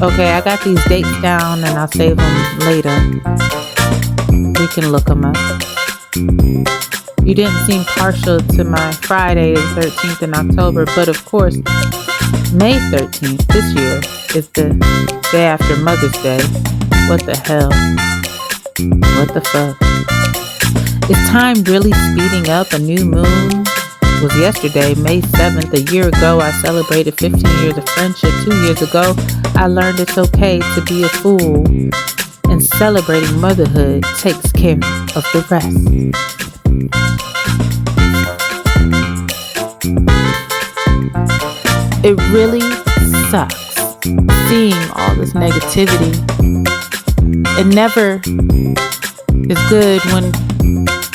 Okay, I got these dates down and I'll save them later. We can look them up. You didn't seem partial to my Friday the 13th in October, but of course, May 13th this year is the day after Mother's Day. What the hell? What the fuck? Is time really speeding up? A new moon was yesterday, May 7th. A year ago, I celebrated 15 years of friendship. 2 years ago, I learned it's okay to be a fool. And celebrating motherhood takes care of the rest. It really sucks seeing all this negativity. It never is good when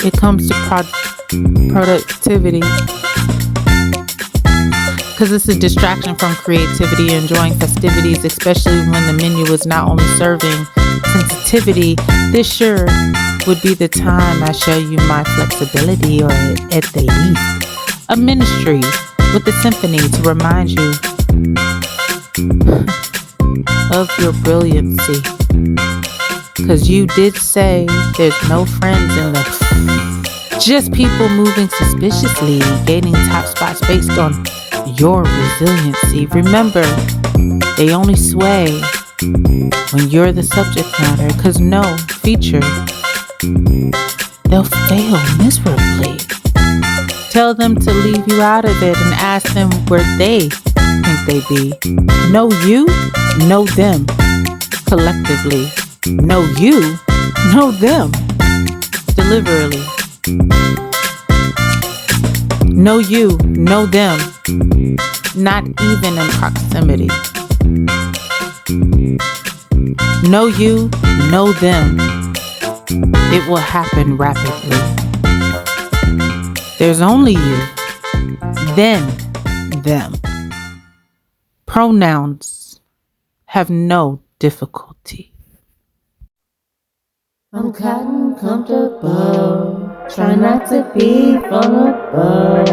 it comes to productivity, because it's a distraction from creativity, enjoying festivities, especially when the menu is not only serving sensitivity, this sure would be the time I show you my flexibility, or at the least, a ministry with a symphony to remind you of your brilliancy. Cause you did say there's no friends in the just people moving suspiciously, gaining top spots based on your resiliency. Remember, they only sway when you're the subject matter, cause no feature, they'll fail miserably. Tell them to leave you out of it and ask them where they think they be. Know you, know them. Collectively, know you, know them. Deliberately. Know you, know them. Not even in proximity. Know you, know them. It will happen rapidly. There's only you, then them. Pronouns have no difficulty. I'm cotton comfortable. Try not to be vulnerable.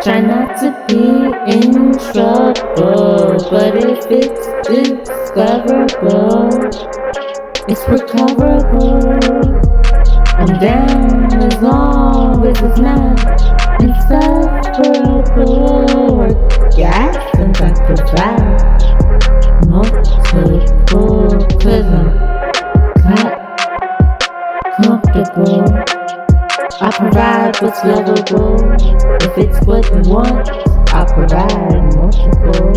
Try not to be in trouble. But if it's discoverable, it's recoverable. I'm down as long as it's not insufferable. Or gas and I provide multiple, cause I'm comfortable. I provide what's lovable. If it's what you want, I'll provide multiple.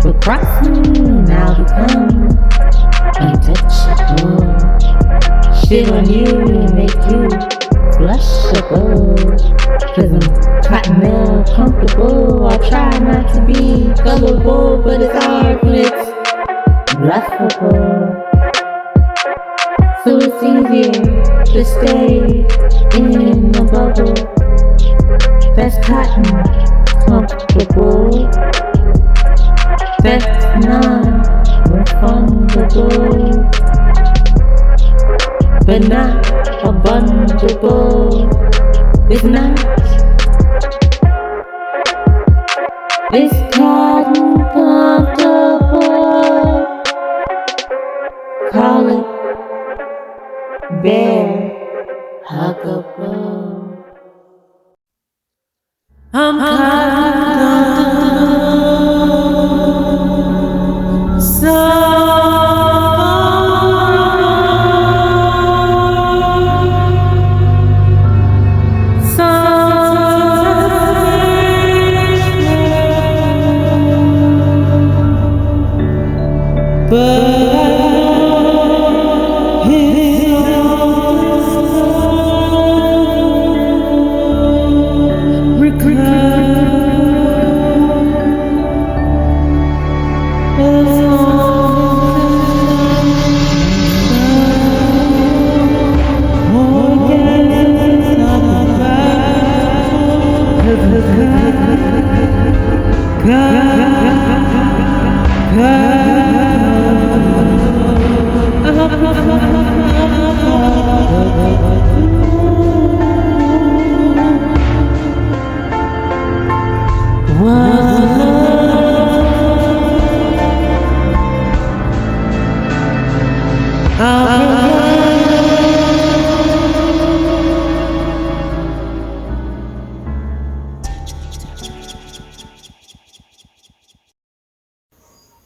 But crossing, I'll become untouchable. Shit on you and make you blushable. Cause I'm cottonelle comfortable. I'll try not to be gullible, but it's hard when it's bluffable. So it's easier to stay in a bubble that's cotton comfortable, that's non-refundable, but not abundable. It's not. It's cotton comfortable. Call it bear huggable. I'm cotton so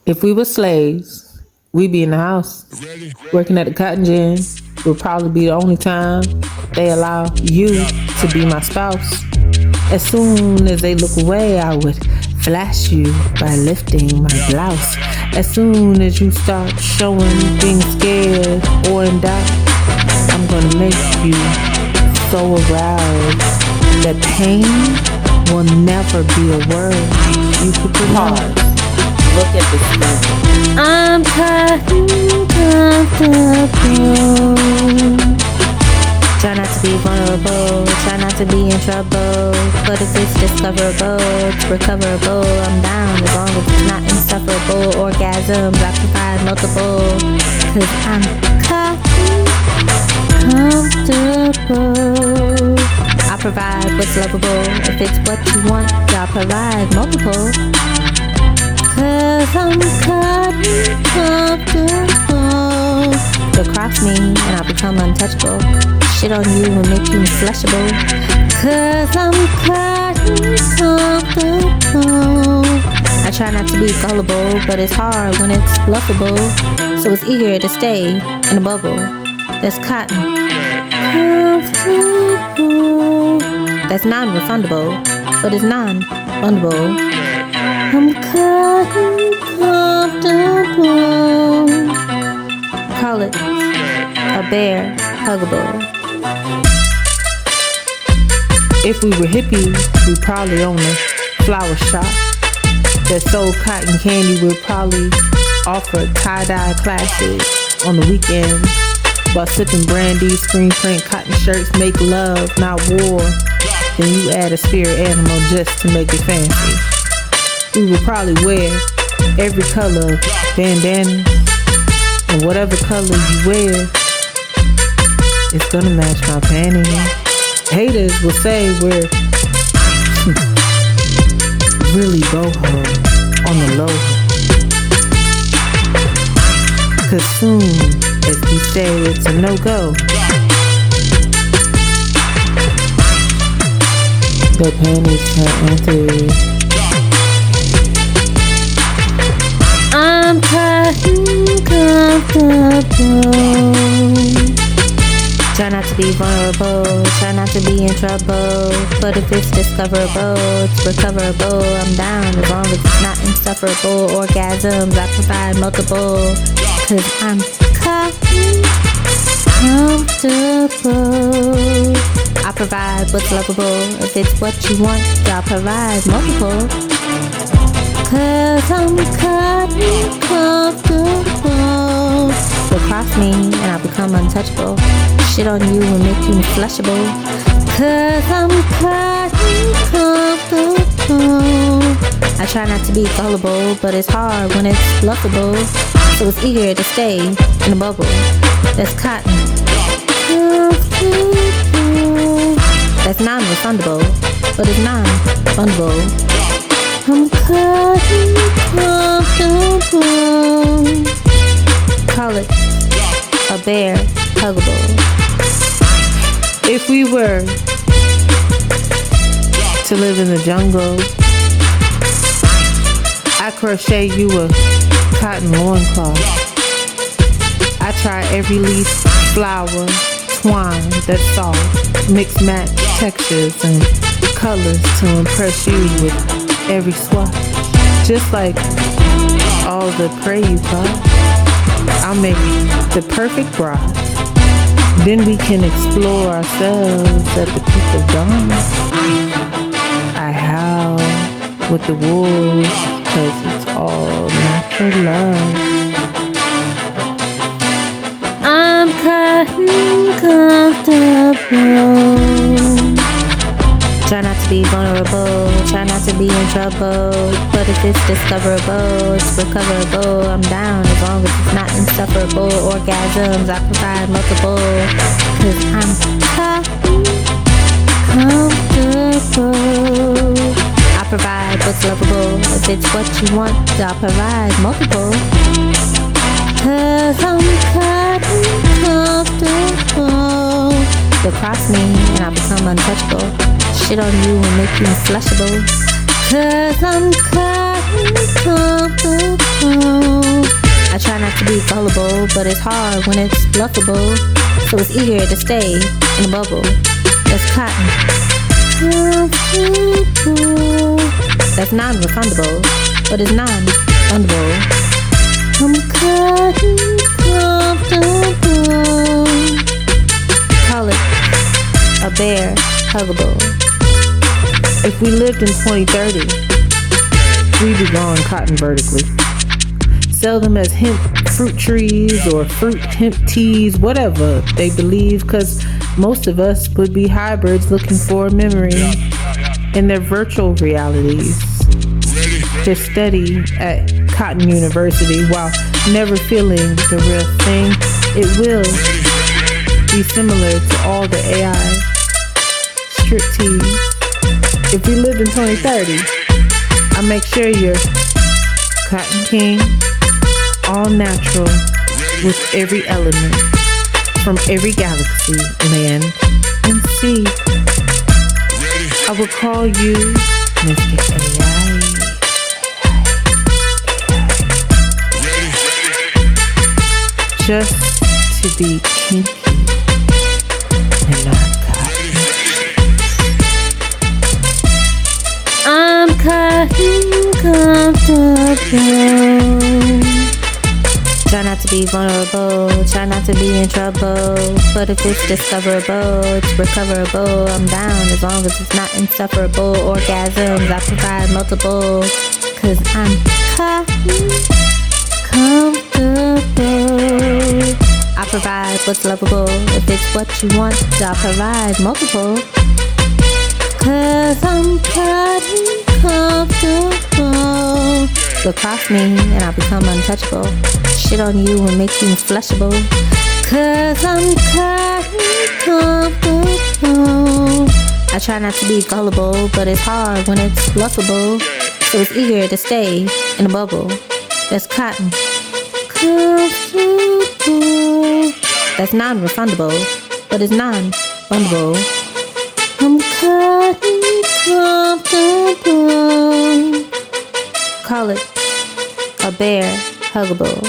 if we were slaves, we'd be in the house, working at the cotton gin. Would probably be the only time they allow you to be my spouse. As soon as they look away, I would flash you by lifting my blouse. As soon as you start showing being scared or in doubt, I'm gonna make you so aroused that pain will never be a word you could pronounce. Look at this thing. I'm cotton comfortable. Try not to be vulnerable, try not to be in trouble. But if it's discoverable, it's recoverable. I'm down as long as it's not insufferable. Orgasms, I provide multiple. Cause I'm comfortable. I provide what's lovable. If it's what you want, I'll provide multiple. Cause I'm comfortable. You'll cross me and I'll become untouchable. Shit on you and make you flushable. Cause I'm comfortable. I try not to be gullible, but it's hard when it's bluffable. So it's eager to stay in a bubble that's cotton comfortable. That's non-refundable, but it's non-fundable. I'm cotton comfortable. Call it a bear huggable. If we were hippies, we'd probably own a flower shop that sold cotton candy. We'd probably offer tie-dye classes on the weekends while sipping brandy, screen print cotton shirts, make love, not war. Then you add a spirit animal just to make it fancy. We would probably wear every color of bandana, and whatever color you wear, it's gonna match my panties. Haters will say we're really boho on the low. Cause soon as we say it's a no-go, the panties turn into I'm cotton comfortable. Try not to be vulnerable, try not to be in trouble. But if it's discoverable, it's recoverable. I'm down as long as it's not insufferable. Orgasms, I provide multiple. Cause I'm cotton comfortable. I provide what's lovable. If it's what you want, I'll provide multiple. Cause I'm cotton comfortable. You'll cross me and I'll become untouchable. Shit on you and make you flushable. Cause I'm cotton comfortable. I try not to be gullible, but it's hard when it's bluffable. So it's eager to stay in a bubble that's cotton comfortable. That's non-refundable, but it's non-fundable. I'm cotton comfortable. Call it a bear huggable. if we were to live in the jungle, I crochet you a cotton loincloth. I try every leaf, flower, twine that's soft, mix match textures and colors to impress you with every swatch. Just like all the prey you caught, I'll make the perfect bride. Then we can explore ourselves at the peak of dawn. I howl with the wolves, 'cause it's all natural love. I'm cotton comfortable. Try not to be vulnerable, try not to be in trouble. But if it's discoverable, it's recoverable. I'm down as long as it's not insufferable. Orgasms, I provide multiple. 'Cause I'm cotton comfortable. I provide what's lovable. If it's what you want, I'll provide multiple. 'Cause I'm cotton comfortable. You'll cross me and I'll become untouchable. Shit on you and make you flushable. 'Cause I'm cotton comfortable. I try not to be gullible, but it's hard when it's bluffable. So it's eager to stay in a bubble that's cotton comfortable. That's non-refundable, but it's non-fundable. I'm cotton comfortable. Call it a bear huggable. If we lived in 2030, we'd be growing cotton vertically. Sell them as hemp fruit trees or fruit hemp teas, whatever they believe, 'cause Most of us would be hybrids looking for a memory in their virtual realities to study at Cotton University while never feeling the real thing. It will be similar to all the AI striptease. If we lived in 2030, I make sure you're Cotton King, all natural, with every element from every galaxy, land, and sea. I will call you Mr. AI. Just to be kinky and not cotton. I'm cotton comfortable. Try not to be vulnerable, try not to be in trouble. But if it's discoverable, it's recoverable. I'm down as long as it's not insufferable. Orgasms, I provide multiple. Cause I'm cotton comfortable. I provide what's lovable. If it's what you want, I'll provide multiple. Cause I'm cotton comfortable. Look past me and I'll become untouchable. Shit on you and make you flushable. Cause I'm cotton comfortable. I try not to be gullible, but it's hard when it's bluffable. So it's eager to stay in a bubble. That's cotton comfortable. That's non-refundable, but it's non-fundable. I'm cotton comfortable. Call it a bear huggable.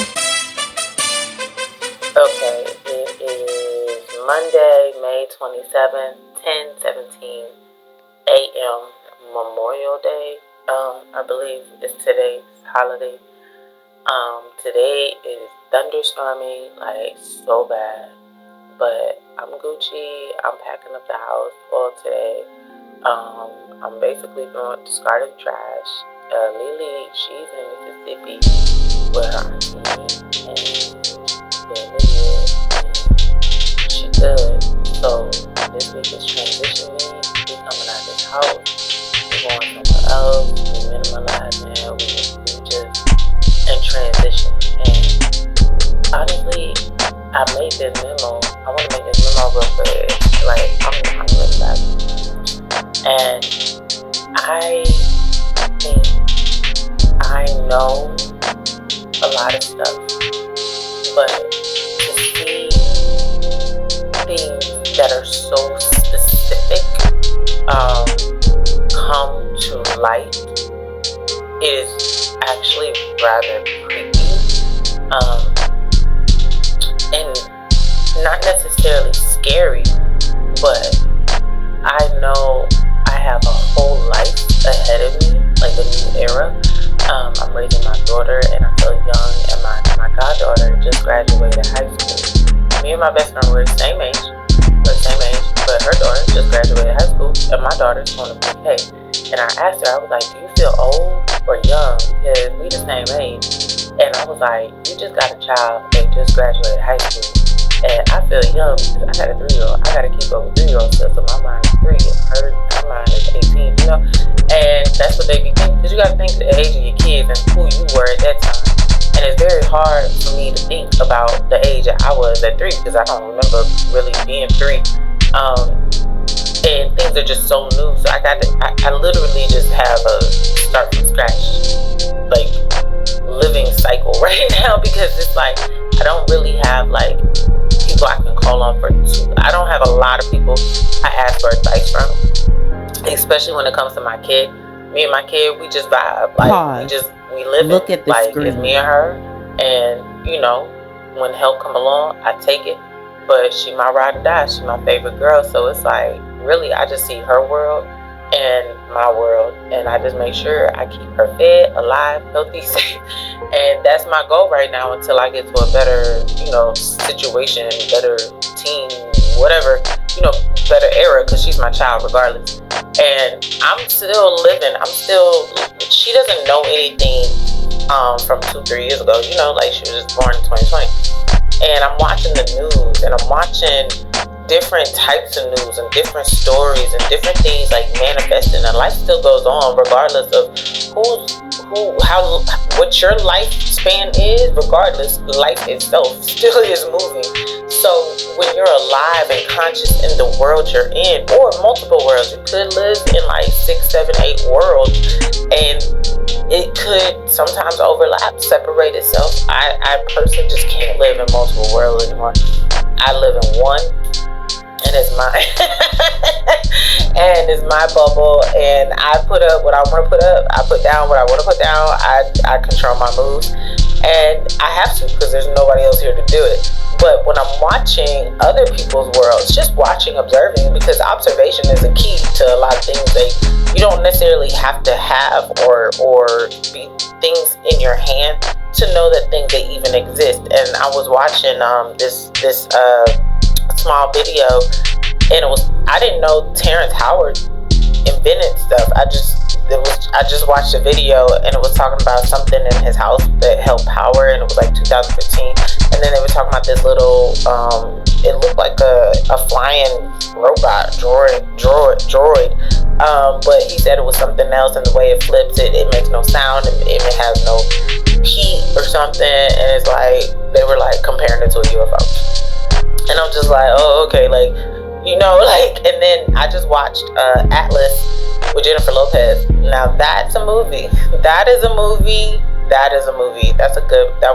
Okay, it is Monday, May 27th, 10:17 a.m. Memorial Day. I believe it's today's holiday. Today is thunderstorming, like so bad. But I'm Gucci. I'm packing up the house all today. I'm basically discarding trash. Lily, she's in Mississippi with her auntie, and she good. So this week is transition week. We coming out this house. We going somewhere else. We minimalizing. We just in transition. And honestly, I made this memo. I want to make this memo real quick. Like, I'm really bad. And I think I know a lot of stuff, but to see things that are so specific come to light is actually rather creepy. And not necessarily scary, but I know I have a whole life ahead of me, like a new era. I'm raising my daughter and I feel young, and my goddaughter just graduated high school. Me and my best friend were the same age, but her daughter just graduated high school, and my daughter's going to pre-K. And I asked her, I was like, do you feel old or young? Because we the same age. And I was like, you just got a child and just graduated high school. And I feel young because I got a 3-year-old. I got to keep up with 3-year-old stuff, so my mind is 3 and her mind is 18, you know? And that's what they be thinking. Because you got to think of the age of your kids and who you were at that time. And it's very hard for me to think about the age that I was at 3 because I don't remember really being 3. And things are just so new. So I literally just have a start from scratch, like, living cycle right now, because it's like I don't really have like people I can call on for. I don't have a lot of people I ask for advice from, especially when it comes to my kid. Me and my kid, we just vibe. Like we live. Look at the like screen. It's me and her, and you know, when help come along, I take it. But she my ride or die. She my favorite girl. So it's like really, I just see her world and my world, and I just make sure I keep her fed, alive, healthy, safe. And that's my goal right now until I get to a better, you know, situation, better team, whatever, you know, better era, because she's my child regardless. And I'm still living. She doesn't know anything from 2-3 years ago, you know, like she was just born in 2020. And I'm watching the news, and I'm watching different types of news and different stories and different things like manifesting, and life still goes on regardless of what your lifespan is. Regardless, life itself still is moving. So when you're alive and conscious in the world you're in, or multiple worlds, you could live in like 6, 7, 8 worlds, and it could sometimes overlap, separate itself. I personally just can't live in multiple worlds anymore. I live in one, and it's mine. And it's my bubble, and I put up what I want to put up. I put down what I want to put down. I control my moves, and I have to, because there's nobody else here to do it. But when I'm watching other people's worlds, just watching, observing, because observation is a key to a lot of things. That you don't necessarily have to have or be things in your hand to know that things they even exist. And I was watching this small video, and I didn't know Terrence Howard invented stuff. I just watched a video, and it was talking about something in his house that held power, and it was like 2015. And then they were talking about this little it looked like a flying robot droid, but he said it was something else, and the way it flips it makes no sound, and it has no heat or something. And it's like they were like comparing it to a UFO, and I'm just like, oh, okay, like, you know, like. And then I just watched Atlas with Jennifer Lopez. Now that's a movie. That is a movie. That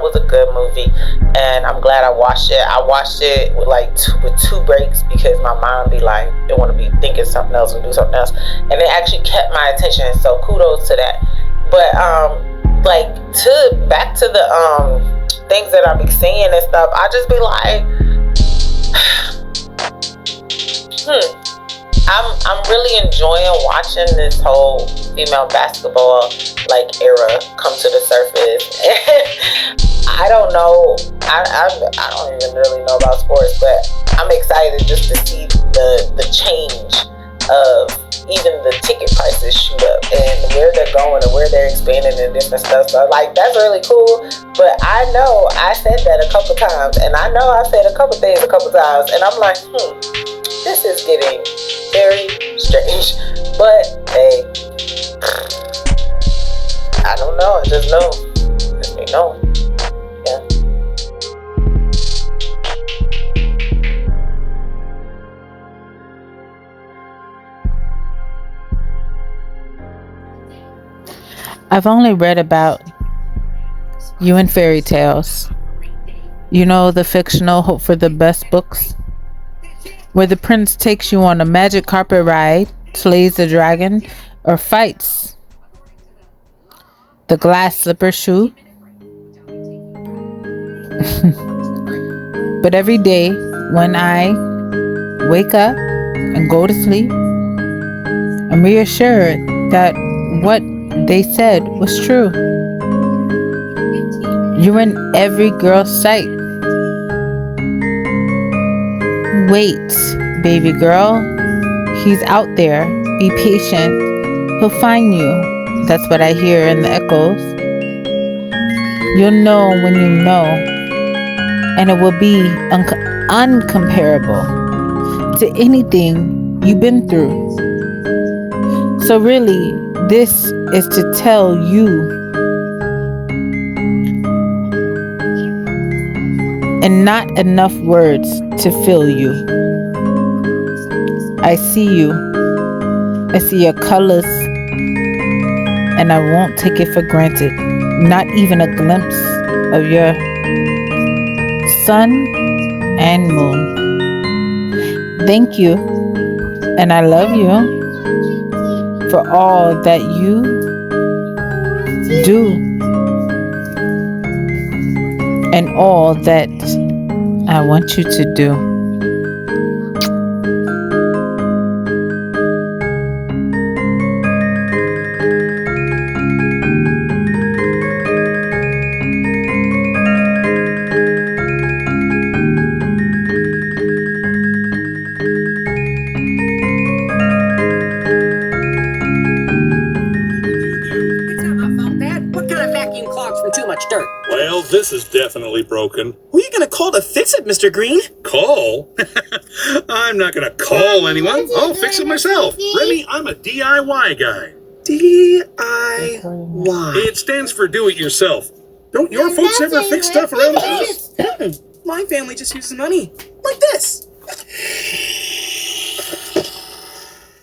was a good movie, and I'm glad I watched it. I watched it with two breaks, because my mind be like, they want to be thinking something else and do something else, and it actually kept my attention. So kudos to that. But back to the things that I be seeing and stuff, I just be like, I'm really enjoying watching this whole female basketball era come to the surface. I don't know. I don't even really know about sports, but I'm excited just to see the change of even the ticket prices shoot up, and where they're going and where they're expanding and different stuff. So that's really cool. But I know I said that a couple times, and I know I've said a couple things a couple times, and I'm like, this is getting very strange. But hey, I don't know. I just know. Just me knowing. Yeah. I've only read about you in fairy tales. You know, the fictional Hope for the Best books, where the prince takes you on a magic carpet ride, slays the dragon, or fights the glass slipper shoe. But every day when I wake up and go to sleep, I'm reassured that what they said was true. You're in every girl's sight. Wait, baby girl. He's out there. Be patient. He'll find you. That's what I hear in the echoes. You'll know when you know. And it will be uncomparable to anything you've been through. So really, this is to tell you, and not enough words to fill you. I see you. I see your colors, and I won't take it for granted. Not even a glimpse of your sun and moon. Thank you, and I love you for all that you do and all that I want you to do. dirt. Well, this is definitely broken. Who are you gonna call to fix it, Mr. Green? Call? I'm not gonna call anyone. I'll fix it myself. Remy, I'm a DIY guy. DIY. It stands for do it yourself. Don't your folks ever fix stuff around the house? My family just uses money. Like this.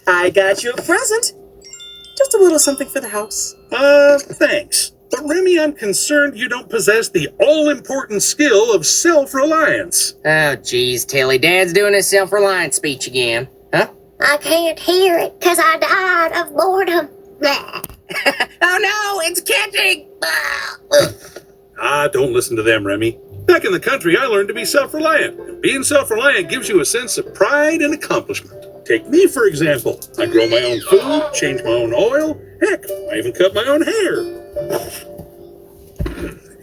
I got you a present. Just a little something for the house. Thanks. But Remy, I'm concerned you don't possess the all-important skill of self-reliance. Oh, geez, Tilly. Dad's doing his self-reliance speech again. Huh? I can't hear it because I died of boredom. Oh, no, it's catching! Don't listen to them, Remy. Back in the country, I learned to be self-reliant. And being self-reliant gives you a sense of pride and accomplishment. Take me, for example. I grow my own food, change my own oil. Heck, I even cut my own hair.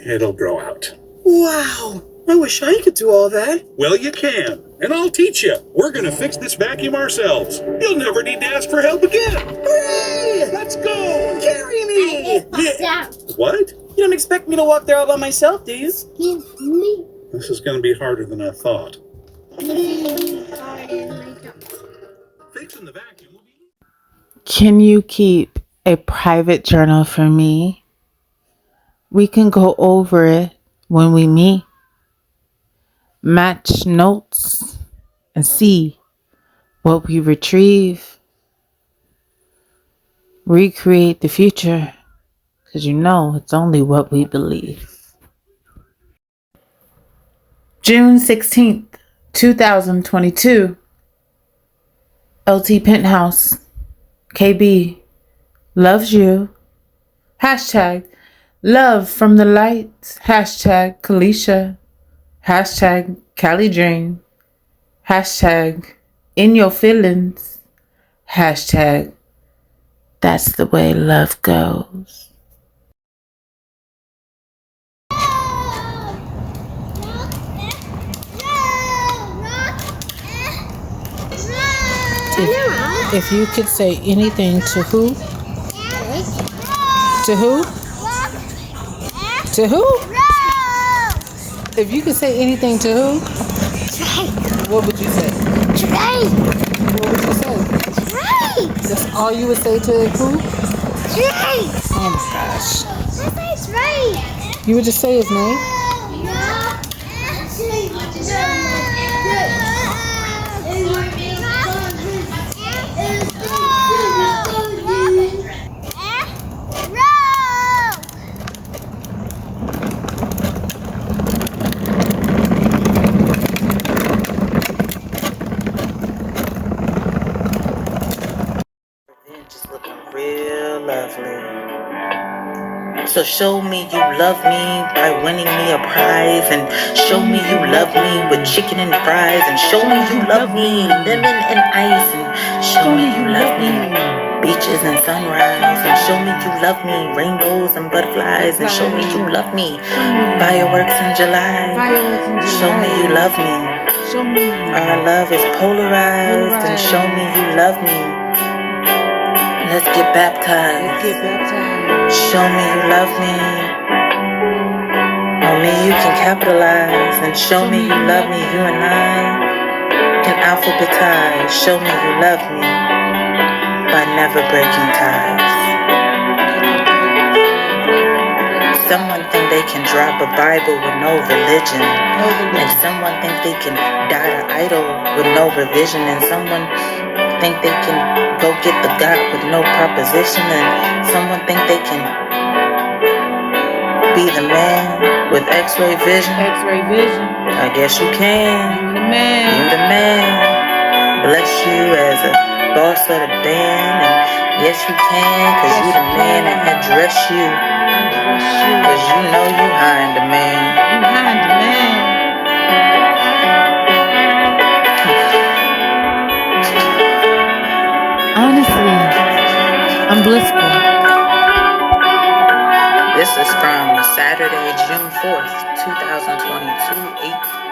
It'll grow out. Wow, I wish I could do all that. Well, you can, and I'll teach you. We're gonna fix this vacuum ourselves. You'll never need to ask for help again. Hooray! Let's go! Carry me! What? You don't expect me to walk there all by myself, do you? This is gonna be harder than I thought. Fixing the vacuum will be... Can you keep a private journal for me? We can go over it when we meet. Match notes and see what we retrieve. Recreate the future, because you know it's only what we believe. June 16th, 2022. LT Penthouse. KB loves you. Hashtag love from the lights. Hashtag Kalisha. Hashtag Cali Dream. Hashtag in your feelings. Hashtag that's the way love goes. If you could say anything to who? To who? To who? If you could say anything to who? What would you say? What would you say? That's all you would say to who? Oh my gosh. You would just say his name? Just looking real lovely. So show me you love me by winning me a prize, and show me you love me with chicken and fries, and show me you love me lemon and ice, and show me you love me beaches and sunrise, and show me you love me rainbows and butterflies, and show me you love me fireworks in July. Show me you love me. Our love is polarized, and show me you love me. Let's get baptized. Show me you love me. Only you can capitalize, and show me you love me. You and I can alphabetize. Show me you love me by never breaking ties. Someone think they can drop a Bible with no religion, and someone think they can die to idol with no revision, and someone think they can go get the God with no proposition, and someone think they can be the man with X-ray vision. I guess you can. You the man. Bless you as a boss of the band, and yes you can, cause you the man that address you. Cause you know you behind the man. Honestly, I'm blissful. This is from Saturday, June 4th, 2022, 8